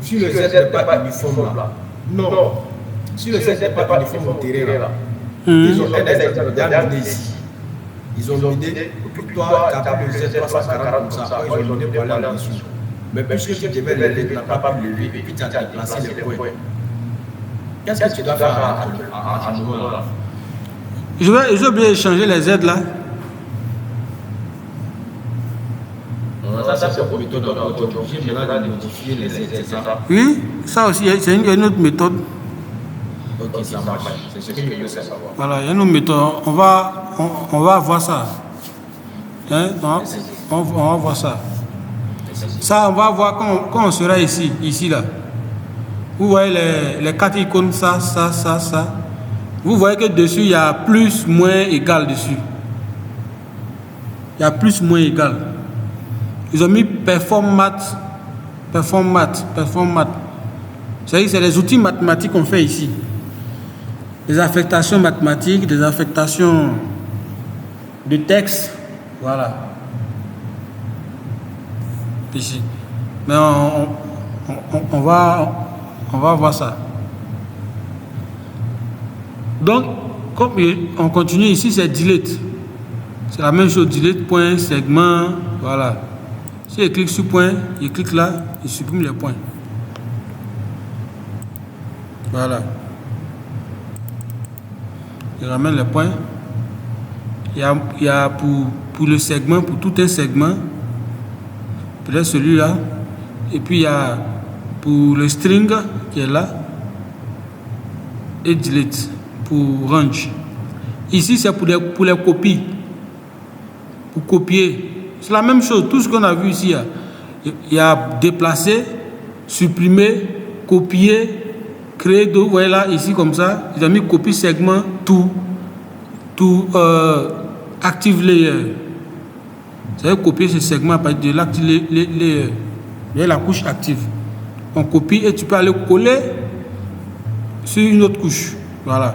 si le Z n'est pas uniforme là, non, si le Z n'est pas uniforme au terrain là, ils ont un exemple ici. Ils ont l'idée que toi, tu as le Z 340 comme ça, ils ont l'idée pour aller en dessous. Mais puisque tu devais lever, tu n'as pas pu lever, et puis tu as déplacé le point. Qu'est-ce que tu dois faire à ce moment-là? Je vais oublier de changer les Z là. Ça c'est une méthode obligée maintenant de modifier les Z, c'est ça? Oui, ça aussi, c'est une autre méthode. Ok, ça marche. C'est ce que je veux savoir. Voilà, il y a une autre méthode. On va voir ça. Hein? On va voir ça. Ça, on va voir quand on sera ici là. Vous voyez les 4 icônes, ça. Vous voyez que dessus, il y a plus, moins, égal dessus. Il y a plus, moins, égal. Ils ont mis perform math. C'est-à-dire que c'est les outils mathématiques qu'on fait ici. Des affectations mathématiques, des affectations de texte. Voilà. Ici. Mais on va voir ça. Donc, comme on continue ici, c'est delete. C'est la même chose, delete, point, segment, voilà. Si je clique sur point, il clique là, il supprime les points. Voilà. Il ramène les points. Il y a pour le segment, pour tout un segment, peut-être celui-là. Et puis il y a pour le string qui est là. Et delete pour range. Ici, c'est pour les copies. Pour copier. C'est la même chose. Tout ce qu'on a vu ici, il y a déplacer, supprimer, copier, créer d'autres. Vous voyez là, ici, comme ça. Ils ont mis copie segment, tout active layer. Ça veut copier ce segment à partir de l'active layer. Vous voyez la couche active. On copie et tu peux aller coller sur une autre couche. Voilà.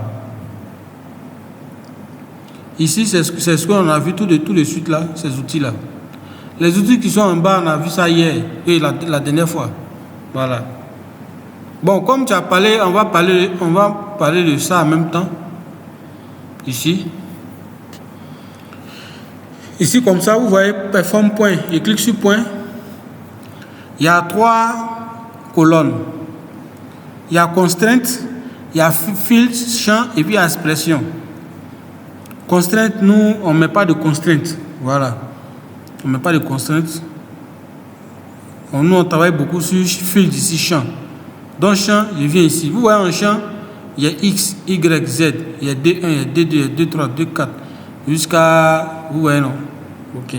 Ici, c'est ce qu'on a vu tout de suite là, ces outils-là. Les outils qui sont en bas, on a vu ça hier et la dernière fois. Voilà. Bon, comme tu as parlé, on va parler de ça en même temps. Ici. Ici, comme ça, vous voyez perform point. Je clique sur point. Il y a 3 colonnes. Il y a constraint, il y a field, champ et puis expression. Constraint, nous, on ne met pas de constraint. Voilà. On ne met pas de constraint. Nous, on travaille beaucoup sur field ici, champ. Dans champ, je viens ici. Vous voyez en champ, il y a X, Y, Z. Il y a D1, il y a D2, il y a D3, D4. Jusqu'à... Vous voyez, non? OK.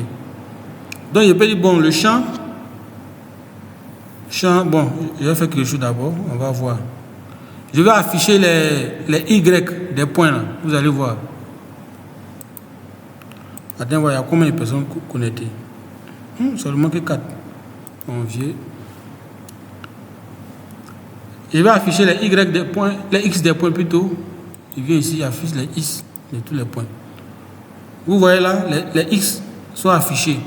Donc, je peux dire, bon, le champ, bon, je vais faire quelque chose d'abord, on va voir. Je vais afficher les Y des points là, vous allez voir. Attends, il y a combien de personnes connectées? Seulement que 4. Mon vieux. Je vais afficher les Y des points, les X des points plutôt. Je viens ici, j'affiche les X de tous les points. Vous voyez là, les X sont affichés.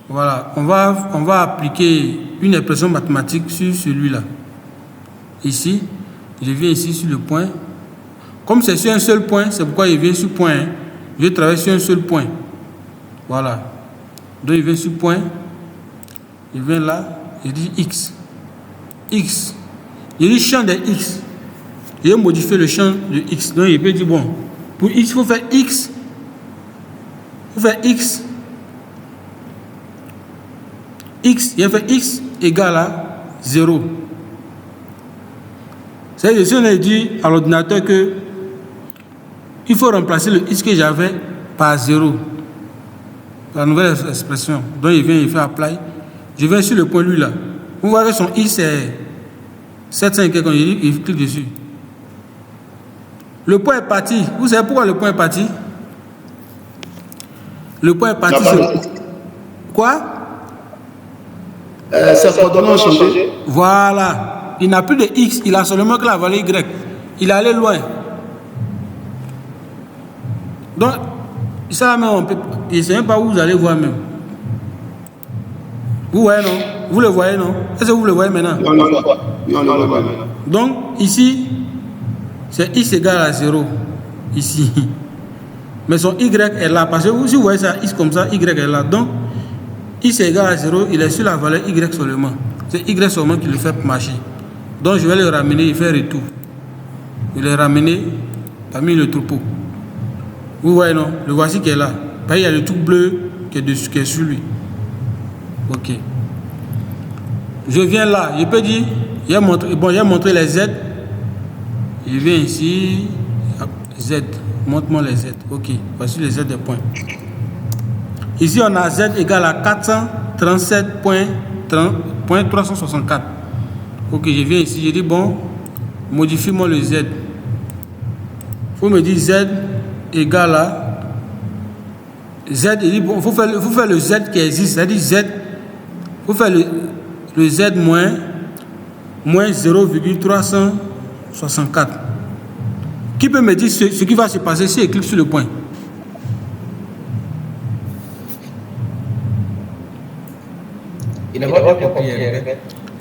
Voilà, on va appliquer une expression mathématique sur celui-là. Ici, je viens ici sur le point. Comme c'est sur un seul point, c'est pourquoi je viens sur point. Hein. Je travaille sur un seul point. Voilà. Donc, je viens sur point. Je viens là, je dis X. X. Je dis champ des X. Je vais modifier le champ de X. Donc, je peux dire, bon, pour X, il faut faire X. Il faut faire X. X, il fait X égale à 0. C'est-à-dire, si on a dit à l'ordinateur que il faut remplacer le X que j'avais par 0. La nouvelle expression. Donc, il fait apply. Je viens sur le point lui là. Vous voyez que son X est 7,5 quand il clique dessus. Le point est parti. Vous savez pourquoi le point est parti? Le point est parti. Quoi? Ses coordonnées ont changé. Voilà. Il n'a plus de X, il a seulement que la valeur Y. Il est allé loin. Donc, ça même, on peut. Je ne sais même pas où vous allez voir même. Vous voyez, non? Vous le voyez, non? Est-ce que vous le voyez maintenant? Oui, on le voit maintenant. Donc, ici, c'est X égale à 0. Ici. Mais son Y est là. Parce que si vous voyez ça, X comme ça, Y est là. Donc, X égale à 0, il est sur la valeur Y seulement. C'est Y seulement qui le fait marcher. Donc je vais le ramener, il fait retour. Je l'ai ramené parmi le troupeau. Vous voyez non? Le voici qui est là. Il y a le truc bleu qui est sur lui. Ok. Je viens là, je peux dire, il a montré les Z. Je viens ici, Z, montre-moi les Z. Ok, voici les Z des points. Ici, on a Z égale à 437.364. Ok, je viens ici, je dis bon, modifie-moi le Z. Il faut me dire Z égale à Z. Il dit bon, il faut faire le Z qui existe, c'est-à-dire Z. Il faut faire le Z moins 0,364. Qui peut me dire ce qui va se passer si je clique sur le point?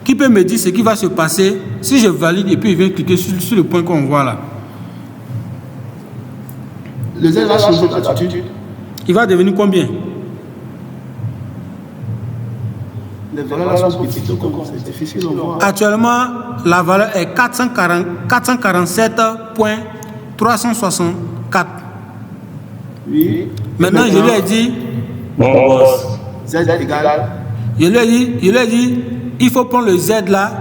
Qui peut me dire ce qui va se passer si je valide et puis il vient cliquer sur le point qu'on voit là? Le Z va changer d'attitude. Il va devenir combien? Les valeurs sont petites, donc c'est difficile de voir. Actuellement, la valeur est 447.364. Oui. Maintenant, je lui ai dit, Z égale. Je lui ai dit, il faut prendre le Z là,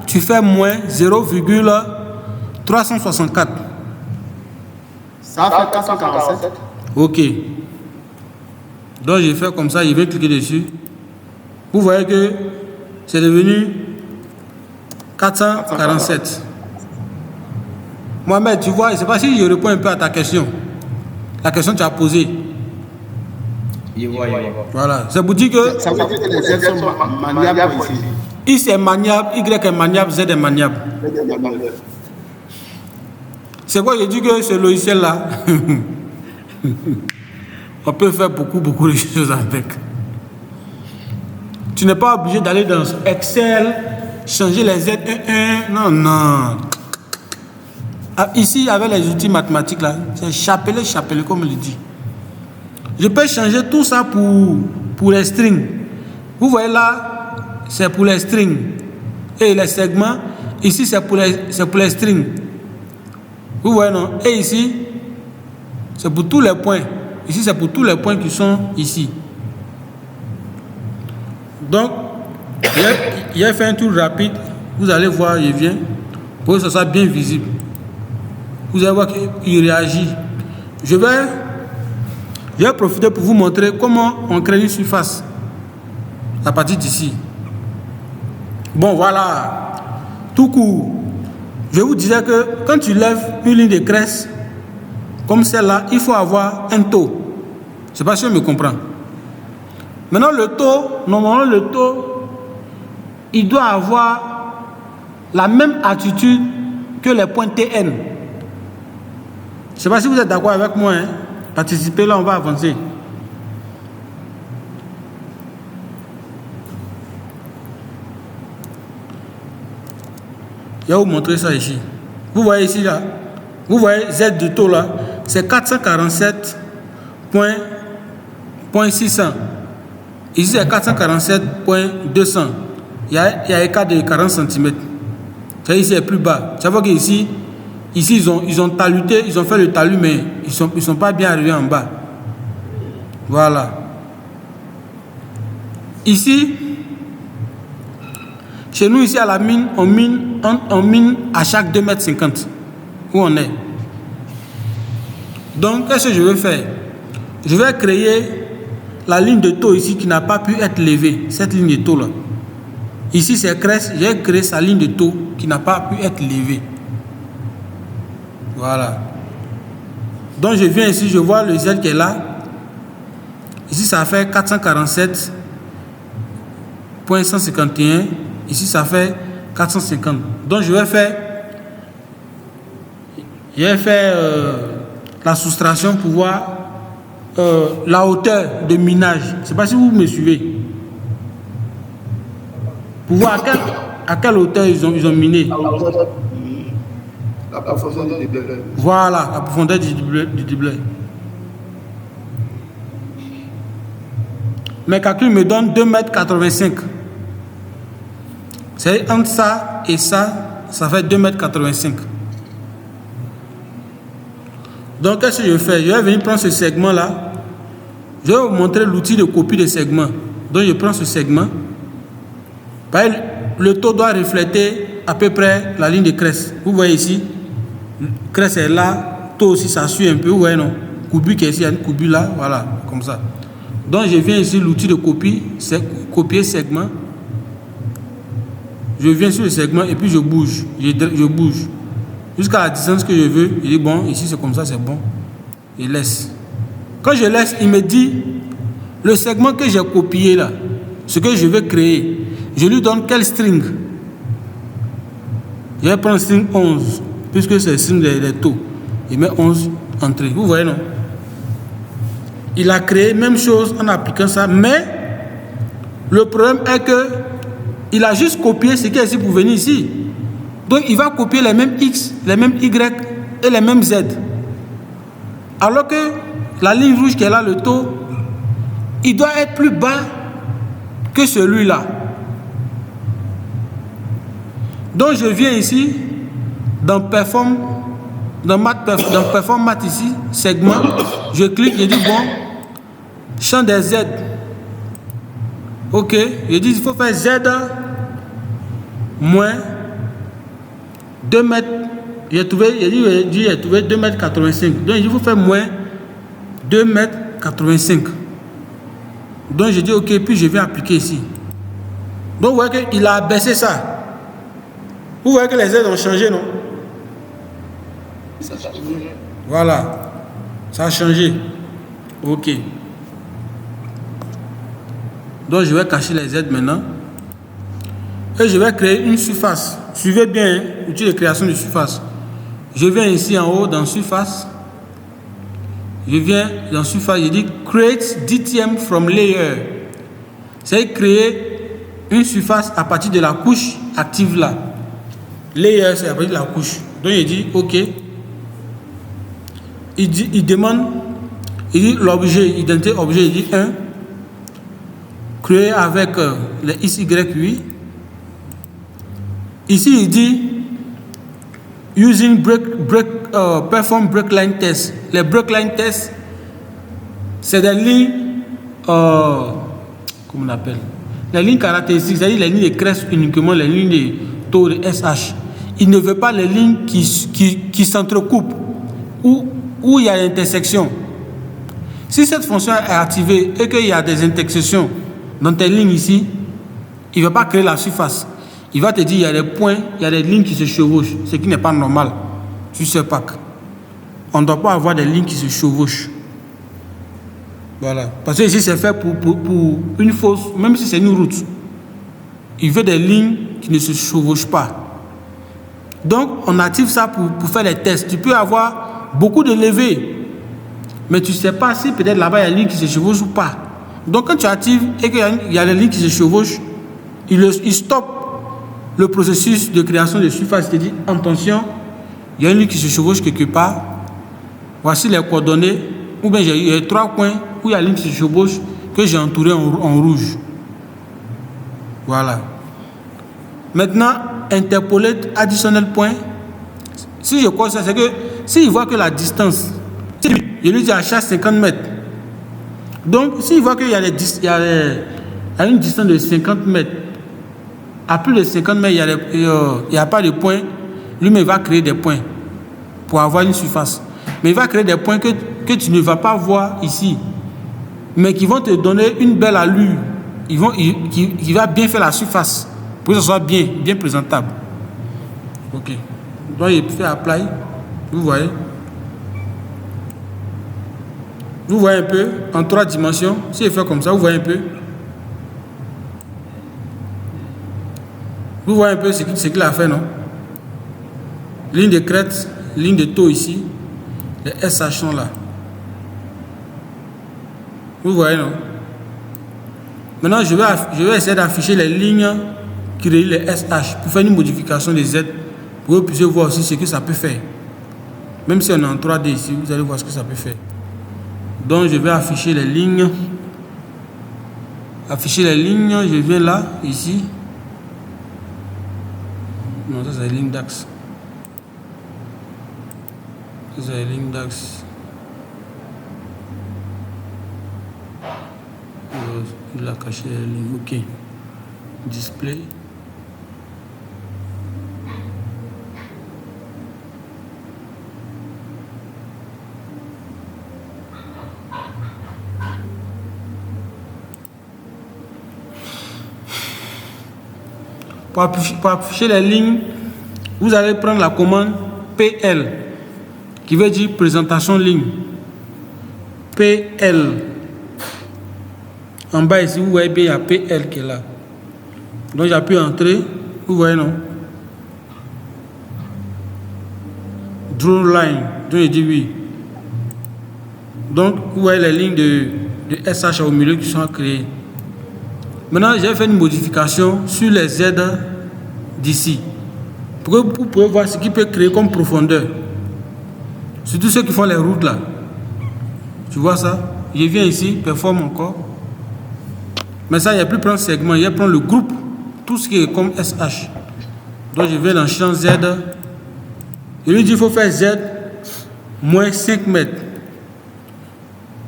tu fais moins 0,364. Ça fait 447. Ok. Donc, je fais comme ça, il va cliquer dessus. Vous voyez que c'est devenu 447. Mohamed, tu vois, je ne sais pas si je réponds un peu à ta question. La question que tu as posée. Voilà. C'est pour dire que ça veut dire que les Z sont maniables ici. X est maniable, Y est maniable, Z est maniable. C'est quoi je dis que ce logiciel-là, on peut faire beaucoup de choses avec. Tu n'es pas obligé d'aller dans Excel, changer les Z11. Non. Ici, avec les outils mathématiques, là, c'est chapelet, comme on le dit. Je peux changer tout ça pour les strings. Vous voyez là, c'est pour les strings. Et les segments, ici, c'est pour les strings. Vous voyez, non? Et ici, c'est pour tous les points. Ici, c'est pour tous les points qui sont ici. Donc, il a fait un tour rapide. Vous allez voir, il vient. Pour que ce soit bien visible. Vous allez voir qu'il réagit. Je vais profiter pour vous montrer comment on crée une surface. à partir d'ici. Bon, voilà. Tout court. Je vous disais que quand tu lèves une ligne de crête comme celle-là, il faut avoir un taux. Je ne sais pas si on me comprend. Maintenant, le taux, normalement, le taux, il doit avoir la même attitude que les points TN. Je ne sais pas si vous êtes d'accord avec moi. Hein? Participez là, on va avancer. Je vais vous montrer ça ici. Vous voyez ici là. Vous voyez Z du taux là. C'est 447.600. Ici c'est 447.200. Il y a écart de 40 cm. C'est ici est plus bas. Ça veut dire qu'ici ils ont taluté, ils ont fait le talus, mais ils sont pas bien arrivés en bas. Voilà. Ici, chez nous ici à la mine, on mine à chaque 2,50 m où on est. Donc, qu'est-ce que je vais faire? Je vais créer la ligne de taux ici qui n'a pas pu être levée. Cette ligne de taux là. Ici c'est crête, j'ai créé sa ligne de taux qui n'a pas pu être levée. Voilà. Donc je viens ici, je vois le Z qui est là. Ici ça fait 447.151. Ici ça fait 450. Donc je vais faire la soustraction pour voir la hauteur de minage. Je ne sais pas si vous me suivez. Pour voir à quelle hauteur ils ont miné. La profondeur du déblai. Voilà, la profondeur du déblai. Mes calculs me donnent 2,85 m. C'est entre ça et ça, ça fait 2,85 m. Donc, qu'est-ce que je fais? Je vais venir prendre ce segment-là. Je vais vous montrer l'outil de copie de segment. Donc, je prends ce segment. Le taux doit refléter à peu près la ligne de crête. Vous voyez ici, crête est là, taux aussi ça suit un peu. Vous voyez non? Courbure qui est ici, il y a une courbure là, voilà, comme ça. Donc, je viens ici, l'outil de copie, c'est copier segment. Je viens sur le segment et puis je bouge. Je bouge. Jusqu'à la distance que je veux, il dit bon, ici c'est comme ça, c'est bon. Je laisse. Quand je laisse, il me dit le segment que j'ai copié là, ce que je veux créer, je lui donne quel string. Je vais prendre string 11, puisque c'est le string des taux. Il met 11 entrées. Vous voyez non? Il a créé même chose en appliquant ça, mais le problème est que il a juste copié ce qui est ici pour venir ici. Donc il va copier les mêmes X, les mêmes Y et les mêmes Z. Alors que la ligne rouge qui est là, le taux, il doit être plus bas que celui-là. Donc je viens ici, dans Perform Math ici, segment, je clique, je dis bon, champ des Z. Ok, je dis il faut faire Z moins 2 mètres, j'ai trouvé 2,85 m. Donc il faut faire moins 2,85 m. Donc je dis ok, puis je vais appliquer ici. Donc vous voyez qu'il a abaissé ça. Vous voyez que les Z ont changé, non? Ça a changé. Voilà, ça a changé. Ok. Donc je vais cacher les Z maintenant. Et je vais créer une surface. Suivez bien, l'outil de création de surface. Je viens ici en haut dans surface. Je viens dans surface, je dis create DTM from layer. C'est créer une surface à partir de la couche active là. Layer, c'est à partir de la couche. Donc il dit ok. Il demande, il dit l'objet, identité objet, il dit 1. Créer avec les XY8. Ici, il dit using perform breakline test. Les breakline tests, c'est des lignes, comment on appelle? Les lignes caractéristiques, c'est-à-dire les lignes de crête uniquement, les lignes de taux de SH. Il ne veut pas les lignes qui s'entrecoupent, où il y a l'intersection. Si cette fonction est activée et qu'il y a des intersections dans tes lignes ici, il ne va pas créer la surface. Il va te dire il y a des points, il y a des lignes qui se chevauchent, ce qui n'est pas normal sur ce pack. On ne doit pas avoir des lignes qui se chevauchent. Voilà. Parce que ici, c'est fait pour une fosse, même si c'est une route. Il veut des lignes qui ne se chevauchent pas. Donc, on active ça pour faire les tests. Tu peux avoir beaucoup de levées, mais tu ne sais pas si peut-être là-bas, il y a des lignes qui se chevauchent ou pas. Donc, quand tu actives et qu'il y a des lignes qui se chevauchent, il stoppe le processus de création de surface. Il te dit, attention, il y a une ligne qui se chevauche quelque part. Voici les coordonnées. Ou bien il y a 3 points où il y a une ligne qui se chevauche que j'ai entouré en rouge. Voilà. Maintenant, interpoler additionnel point. Si je crois ça, c'est que s'il voit que la distance, je lui dis à chaque 50 mètres. Donc, s'il voit qu'il y a une distance de 50 mètres, à plus de 50 mètres, il n'y a pas de point, lui-même va créer des points pour avoir une surface. Mais il va créer des points que tu ne vas pas voir ici, mais qui vont te donner une belle allure. Il va bien faire la surface pour que ce soit bien présentable. Ok. Donc il fait apply. Vous voyez. Vous voyez un peu en 3 dimensions. Si il fait comme ça, vous voyez un peu. Vous voyez un peu ce qu'il a fait, non? Ligne de crête, ligne de taux ici. Les SH sont là. Vous voyez, non? Maintenant, je vais essayer d'afficher les lignes qui relient les SH pour faire une modification des Z pour que vous puissiez voir aussi ce que ça peut faire. Même si on est en 3D ici, vous allez voir ce que ça peut faire. Donc, je vais afficher les lignes. Afficher les lignes, je viens là, ici. Non, ça c'est les lignes d'axe. Ça c'est les lignes d'axe. Il a caché les lignes. Ok. Display. Pour afficher les lignes, vous allez prendre la commande PL, qui veut dire présentation ligne. PL. En bas ici, vous voyez bien, il y a PL qui est là. Donc j'appuie Entrée, vous voyez, non? Draw line, donc je dis oui. Donc vous voyez les lignes de SH au milieu qui sont créées. Maintenant, j'ai fait une modification sur les Z d'ici. Pour que vous pouvez voir ce qui peut créer comme profondeur. Surtout ceux qui font les routes là. Tu vois ça? Je viens ici, performe encore. Mais ça, il n'y a plus prendre segment, il y a prendre le groupe. Tout ce qui est comme SH. Donc je vais dans le champ Z. Je lui dis qu'il faut faire Z moins 5 mètres.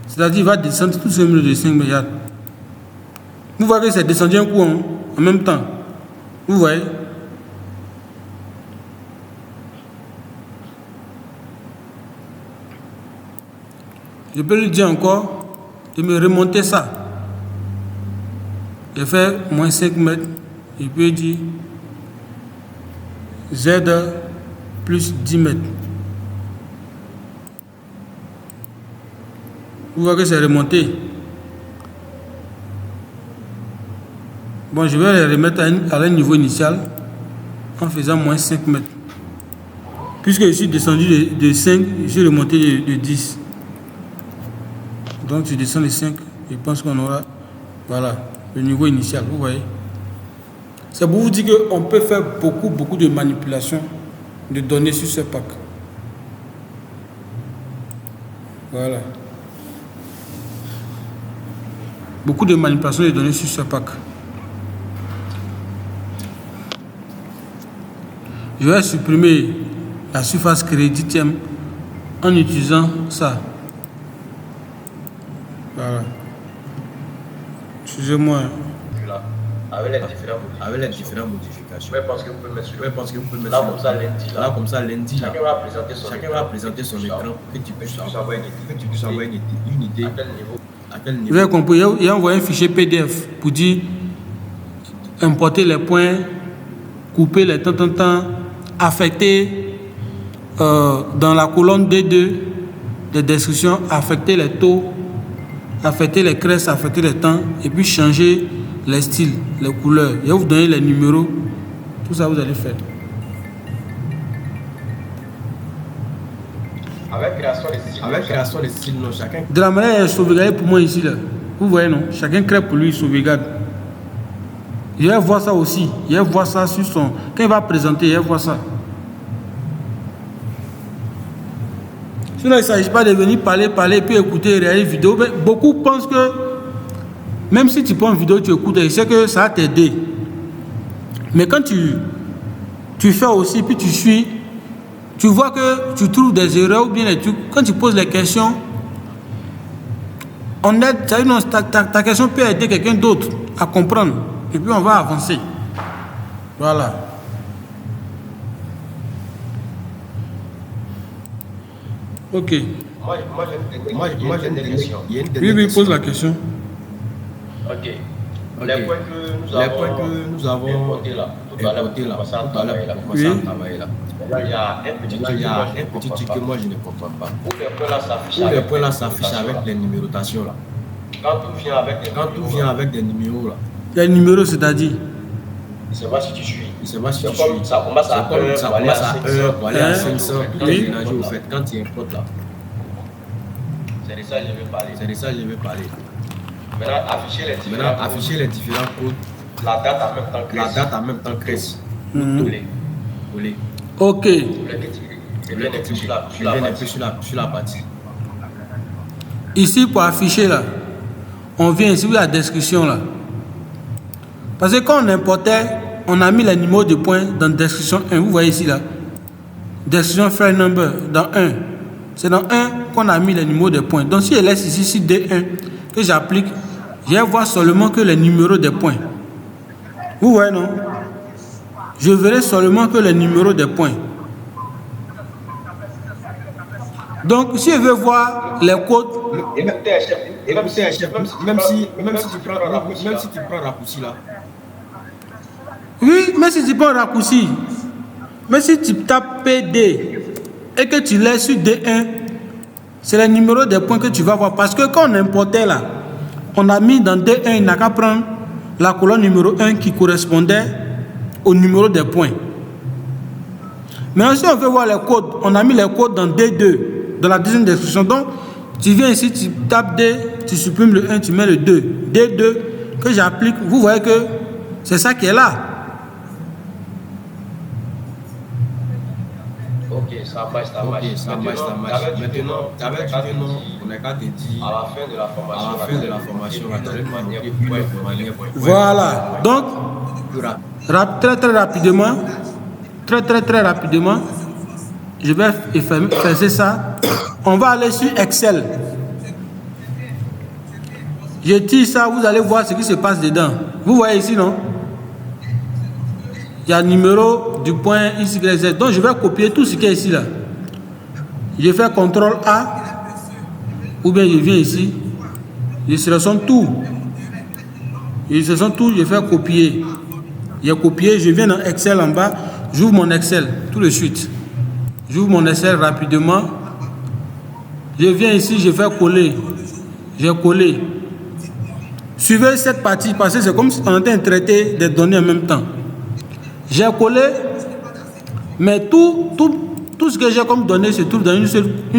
C'est-à-dire il va descendre tout ce milieu de 5 mètres. Vous voyez que c'est descendu un coup en même temps. Vous voyez? Je peux lui dire encore de me remonter ça. Je fais moins 5 mètres. Je peux dire Z plus 10 mètres. Vous voyez que c'est remonté. Bon, je vais les remettre à leur niveau initial en faisant moins 5 mètres. Puisque je suis descendu de 5, je suis remonté de 10. Donc je descends de 5, je pense qu'on aura, voilà, le niveau initial, vous voyez. C'est pour vous dire qu'on peut faire beaucoup de manipulations de données sur ce pack. Voilà. Beaucoup de manipulations de données sur ce pack. Je vais supprimer la surface crédit en utilisant ça. Voilà. Excusez-moi. Là, avec les différentes modifications. Ouais, parce que vous pouvez mettre là comme ça lundi. Là comme ça lundi. Chacun va présenter son écran que tu puisses avoir une idée. À quel niveau. Vous avez compris, il a envoyé un fichier PDF pour dire importer les points, couper les temps, affecter dans la colonne D2 des descriptions, affecter les taux, affecter les cresses, affecter les temps, et puis changer les styles, les couleurs. Je vais vous donner les numéros. Tout ça, vous allez faire. Avec création de styles, non, chacun. De la manière sauvegardée pour moi ici, là. Vous voyez, non? Chacun crée pour lui, sauvegarde. Je vais voir ça aussi. Je vais voir ça sur son... Quand il va présenter, je vais voir ça. Sinon, il ne s'agit pas de venir parler, puis écouter, réaliser une vidéo. Mais beaucoup pensent que, même si tu prends une vidéo, tu écoutes, et sais que ça va t'aider. Mais quand tu fais aussi, puis tu suis, tu vois que tu trouves des erreurs, ou bien quand tu poses les questions, on aide, ta question peut aider quelqu'un d'autre à comprendre. Et puis on va avancer. Voilà. Ok. Moi, j'ai une question. Oui, pose la question. Ok. Les points que nous avons importés là, tout à l'heure, commencé à travailler là. Là, il y a un petit truc que moi je ne comprends pas. Où les points là s'affichent avec les numérotations là. Quand tout vient avec des numéros là. Les numéros, c'est-à-dire? Je ne sais pas si tu suis. Ça commence à 1 pour aller à 500. Tout est mélangé au fait. Quand tu importes là. C'est de ça que je vais parler. Maintenant, afficher les différents codes. La date en même temps crèche. Coller. Ok. Je viens un peu sur la partie. Ici, pour afficher là, on vient ici, la description là. Parce que quand on importait, on a mis les numéros de points dans description 1. Vous voyez ici là. Description file number dans 1. C'est dans 1 qu'on a mis les numéros de points. Donc si je laisse ici D1 que j'applique, je vais voir seulement que les numéros des points. Vous voyez non? Je verrai seulement que les numéros des points. Donc si je veux voir les codes. Même si tu prends raccourci là. Oui, mais si tu prends raccourci, mais si tu tapes PD et que tu laisses sur D1, c'est le numéro des points que tu vas voir. Parce que quand on importait là, on a mis dans D1, il n'a qu'à prendre la colonne numéro 1 qui correspondait au numéro des points. Maintenant, si on veut voir les codes, on a mis les codes dans D2, dans la deuxième description. Donc, tu viens ici, tu tapes D, tu supprimes le 1, tu mets le 2. D2 que j'applique, vous voyez que c'est ça qui est là. Ok, ça marche. Maintenant, tu avais dit que non, on n'a qu'à te dire à la fin de la formation, Voilà. Donc, très rapidement, je vais faire ça. On va aller sur Excel. Je tire ça, vous allez voir ce qui se passe dedans. Vous voyez ici, non? Il y a le numéro du point X, Y, Z. Donc, je vais copier tout ce qui est ici, là. Je fais CTRL A. Ou bien je viens ici. Je sélectionne tout. Je fais copier. J'ai copié, je viens dans Excel en bas. J'ouvre mon Excel tout de suite. J'ouvre mon Excel rapidement. Je viens ici, je fais coller. J'ai collé. Suivez cette partie parce que c'est comme si on était en train de traiter des données en même temps. J'ai collé, mais tout ce que j'ai comme données se trouve dans une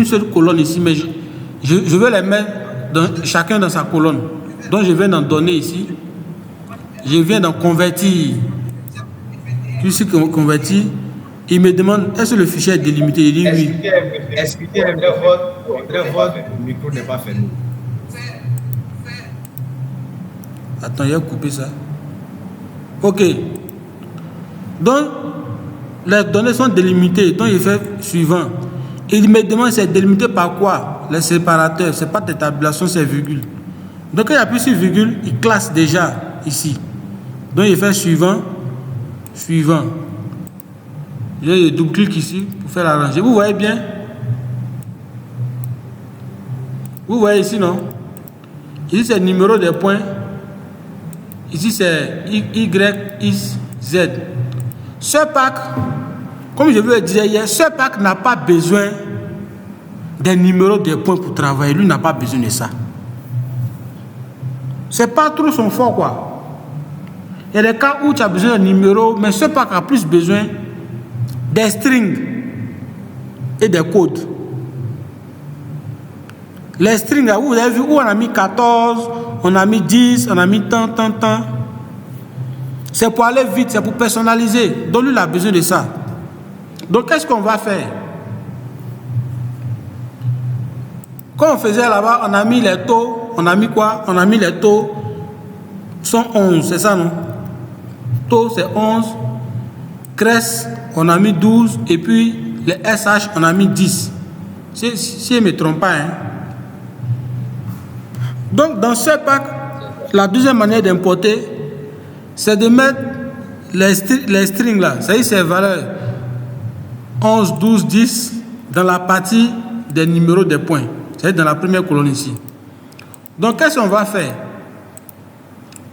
seule colonne ici, mais je vais les mettre chacun dans sa colonne. Donc je viens dans données ici, je viens dans convertir. Ici convertir, il me demande est-ce que le fichier est délimité? Il dit oui. Excusez, votre micro n'est pas fermé. Attends, il a coupé ça. Ok. Donc, les données sont délimitées. Donc, il fait suivant. Il me demande c'est délimité par quoi? Les séparateurs. Ce n'est pas des tabulations, c'est virgule. Donc, quand il appuie sur virgule, il classe déjà ici. Donc, il fait suivant. Je double-clique ici pour faire l'arranger. Vous voyez bien? Vous voyez ici, non? Ici, c'est le numéro des points. Ici, c'est YXZ. Ce pack, comme je vous le disais hier, ce pack n'a pas besoin des numéros des points pour travailler. Lui n'a pas besoin de ça. C'est pas trop son fort, quoi. Il y a des cas où tu as besoin de numéros, mais ce pack a plus besoin des strings et des codes. Les strings, là, vous avez vu où on a mis 14, on a mis 10, on a mis tant. C'est pour aller vite, c'est pour personnaliser. Donc lui, il a besoin de ça. Donc qu'est-ce qu'on va faire? Quand on faisait là-bas, on a mis les taux, on a mis quoi? On a mis les taux, sont 11, c'est ça, non? Taux, c'est 11. Crest, on a mis 12. Et puis, les SH, on a mis 10. Si je ne me trompe pas, hein. Donc, dans ce pack, la deuxième manière d'importer, c'est de mettre les strings là, c'est-à-dire ces valeurs 11, 12, 10 dans la partie des numéros des points, c'est-à-dire dans la première colonne ici. Donc, qu'est-ce qu'on va faire?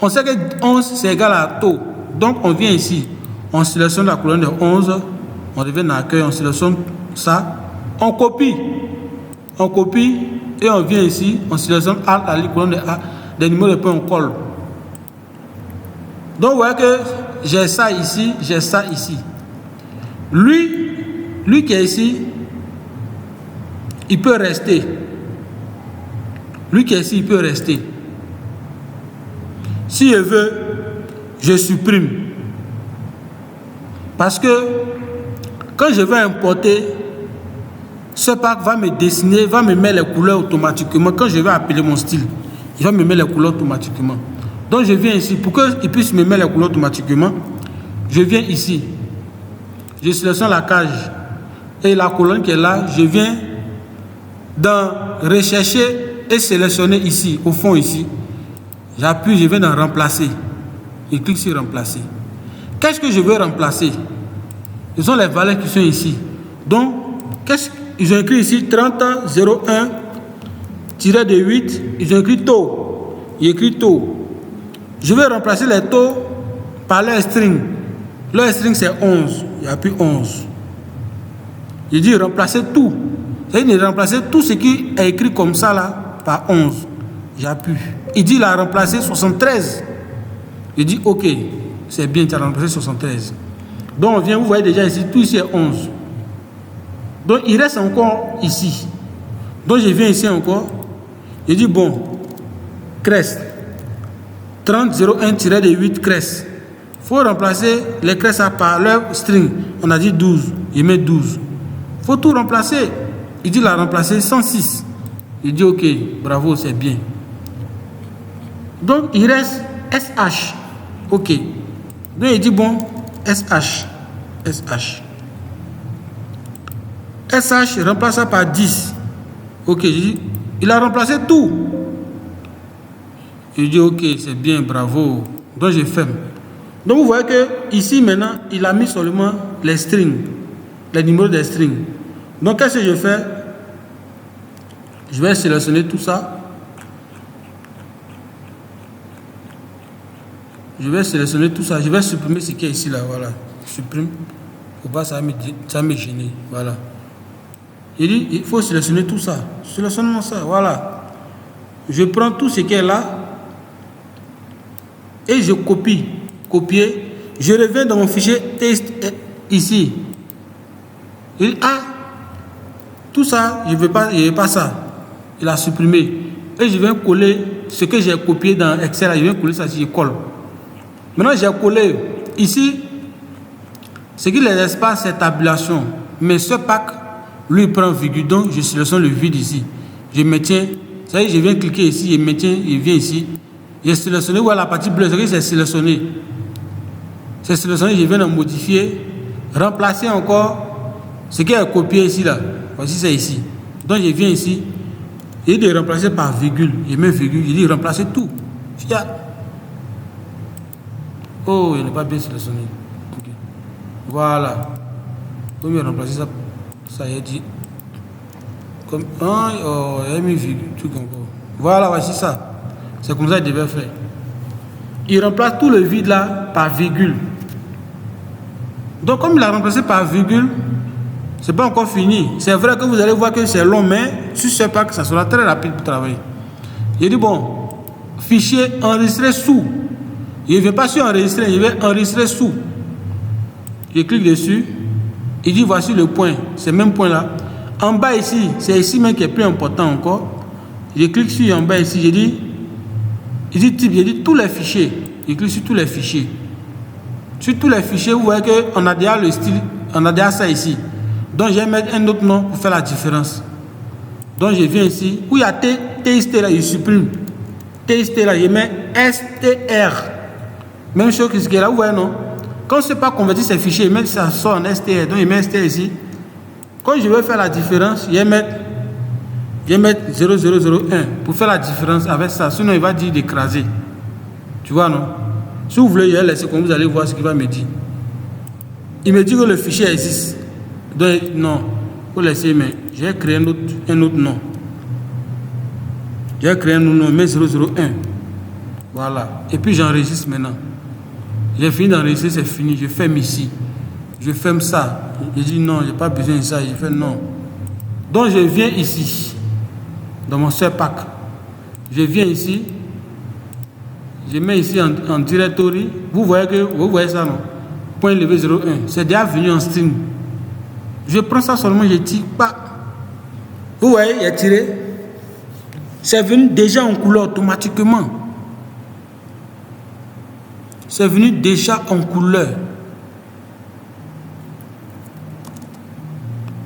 On sait que 11 c'est égal à taux. Donc, on vient ici, on sélectionne la colonne de 11, on revient dans l'accueil, on sélectionne ça, on copie et on vient ici, on sélectionne la colonne de A, des numéros de points, on colle. Donc, vous voyez que j'ai ça ici, j'ai ça ici. Lui qui est ici, il peut rester. Lui qui est ici, il peut rester. Si je veux, je supprime. Parce que quand je vais importer, ce pack va me dessiner, va me mettre les couleurs automatiquement. Quand je vais appeler mon style, il va me mettre les couleurs automatiquement. Donc je viens ici, pour qu'il puisse me mettre les couleurs automatiquement, je viens ici. Je sélectionne la cage et la colonne qui est là, je viens dans rechercher et sélectionner ici, au fond ici. J'appuie, je viens dans remplacer. Je clique sur remplacer. Qu'est-ce que je veux remplacer? Ce sont les valeurs qui sont ici. Donc, ils ont écrit ici 30.01-8, ils ont écrit taux. Ils écrit taux. Je vais remplacer les taux par leur string. Leur string c'est 11. J'appuie 11. Je dis remplacer tout. C'est-à-dire remplacer tout ce qui est écrit comme ça là par 11. J'appuie. Il dit il a remplacé 73. Je dis ok, c'est bien, tu as remplacé 73. Donc on vient, vous voyez déjà ici, tout ici est 11. Donc il reste encore ici. Donc je viens ici encore. Je dis bon, crest. 30.01-8 crest. Il faut remplacer les crests par leur string. On a dit 12. Il met 12. Il faut tout remplacer. Il dit il a remplacé 106. Il dit ok, bravo, c'est bien. Donc il reste SH. Ok. Donc il dit bon, SH. SH remplace ça par 10. Ok, je dis, il a remplacé tout. Je dis ok, c'est bien, bravo. Donc je ferme. Donc vous voyez que ici maintenant, il a mis seulement les strings, les numéros des strings. Donc qu'est-ce que je fais? Je vais sélectionner tout ça. Je vais sélectionner tout ça. Je vais supprimer ce qui est ici là. Voilà. Supprime. Faut pas ça me gêner. Voilà. Il dit il faut sélectionner tout ça. Sélectionnons ça. Voilà. Je prends tout ce qui est là et je copie. Copier. Je reviens dans mon fichier texte ici. Il dit ah, tout ça, je ne veux pas ça. Il a supprimé. Et je viens coller ce que j'ai copié dans Excel. Je viens coller ça si je colle. Maintenant, j'ai collé ici. Ce qui les espaces, c'est tabulation. Mais ce pack, lui, prend virgule. Donc, je sélectionne le vide ici. Je maintiens. Ça y est, je viens cliquer ici. Je maintiens. Je viens ici. J'ai sélectionné. Voilà la partie bleue. C'est sélectionné. C'est sélectionné. Je viens de modifier. Remplacer encore ce qui est copié ici. Là. Voici, c'est ici. Donc, je viens ici. Et de remplacer par virgule. Je mets virgule. Je dis remplacer tout. Oh, il n'est pas bien sélectionné. Okay. Voilà. Pour mieux remplacer ça, ça y est dit. Comme un, il a mis virgule, tout encore. Voilà, voici ça. C'est comme ça qu'il devait faire. il remplace tout le vide là par virgule. Donc, comme il a remplacé par virgule, c'est pas encore fini. C'est vrai que vous allez voir que c'est long, mais je ne sais pas que ça sera très rapide pour travailler. J'ai dit, bon, fichier enregistré sous. Je ne vais pas sur enregistrer, je vais enregistrer sous. Je clique dessus. Il dit, voici le point. C'est le même point là. En bas ici, c'est ici même qui est plus important encore. Je clique sur en bas ici, il dit type, j'ai dit tous les fichiers. Je clique sur tous les fichiers. Sur tous les fichiers, vous voyez qu'on a déjà le style, on a déjà ça ici. Donc je vais mettre un autre nom pour faire la différence. Donc je viens ici, où il y a TST là, je supprime. TST là, je mets STR. Même chose que ce qui est là, vous voyez non? Quand je ne sais pas convertir ces fichiers, même si ça sort en STR, donc je mets STR ici. Quand je veux faire la différence, je vais mettre 0001 pour faire la différence avec ça. Sinon, il va dire d'écraser. Tu vois, non? Si vous voulez, je vais laisser comme vous allez voir ce qu'il va me dire. Il me dit que le fichier existe. Donc, non, il faut laisser, mais je vais créer un autre nom. Je vais créer un autre nom, mais 001. Voilà. Et puis, j'enregistre maintenant. J'ai fini d'enregistrer, c'est fini. Je ferme ici. Je ferme ça. Je dis non, je n'ai pas besoin de ça. Je fais non. Donc, je viens ici, dans mon seul pack. Je viens ici. Je mets ici en directory. Vous voyez ça, non? Point levé 01. C'est déjà venu en string. Je prends ça seulement, je tire pas. Vous voyez, il a tiré. C'est venu déjà en couleur automatiquement. C'est venu déjà en couleur.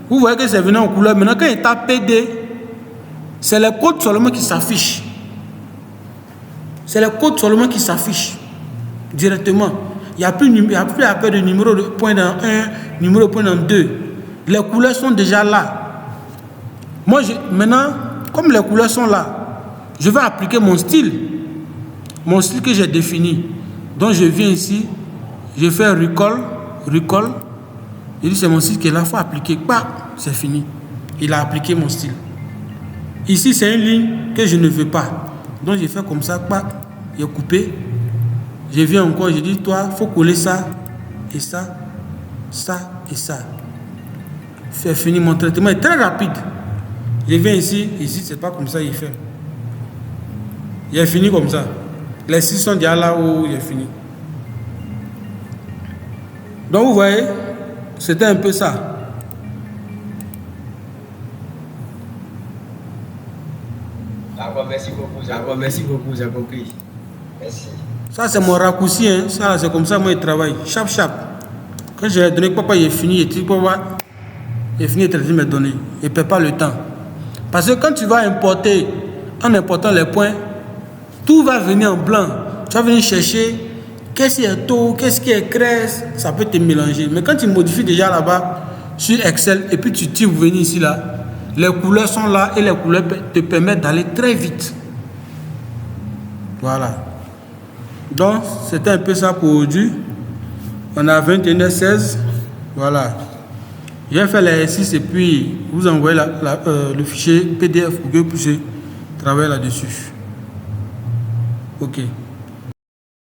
Vous voyez que c'est venu en couleur. Maintenant, quand il tape PD, c'est le code seulement qui s'affiche. C'est le code seulement qui s'affiche directement. Il n'y a plus appel de numéro de point dans 1, numéro de point dans 2. Les couleurs sont déjà là. Moi, maintenant, comme les couleurs sont là, je vais appliquer mon style que j'ai défini. Donc, je viens ici, je fais recall. Je dis, c'est mon style qui est là, il faut appliquer. C'est fini. Il a appliqué mon style. Ici, c'est une ligne que je ne veux pas. Donc, je fais comme ça, j'ai coupé. Je viens encore, je dis, toi, il faut coller ça, et ça, ça, et ça. C'est fini, mon traitement est très rapide. Je viens ici, c'est pas comme ça, il fait. Il est fini comme ça. Les 6 sont déjà là où il est fini. Donc, vous voyez, c'était un peu ça. D'accord, merci beaucoup, j'ai compris. Merci. Ça, c'est mon raccourci, hein. Ça, c'est comme ça, moi, je travaille. Chap. Quand je l'ai donné, papa, il est fini. Il est fini de traiter mes données. Il ne perd pas le temps. Parce que quand tu vas importer, en important les points, tout va venir en blanc. Tu vas venir chercher qu'est-ce qui est taux, qu'est-ce qui est crèche, ça peut te mélanger. Mais quand tu modifies déjà là-bas, sur Excel, et puis tu tires, vous venez ici, là, les couleurs sont là et les couleurs te permettent d'aller très vite. Voilà. Donc, c'était un peu ça pour aujourd'hui. On a 21h16. Voilà. Je vais faire l'exercice et puis vous envoyez le fichier PDF pour que vous puissiez travailler là-dessus. Ok.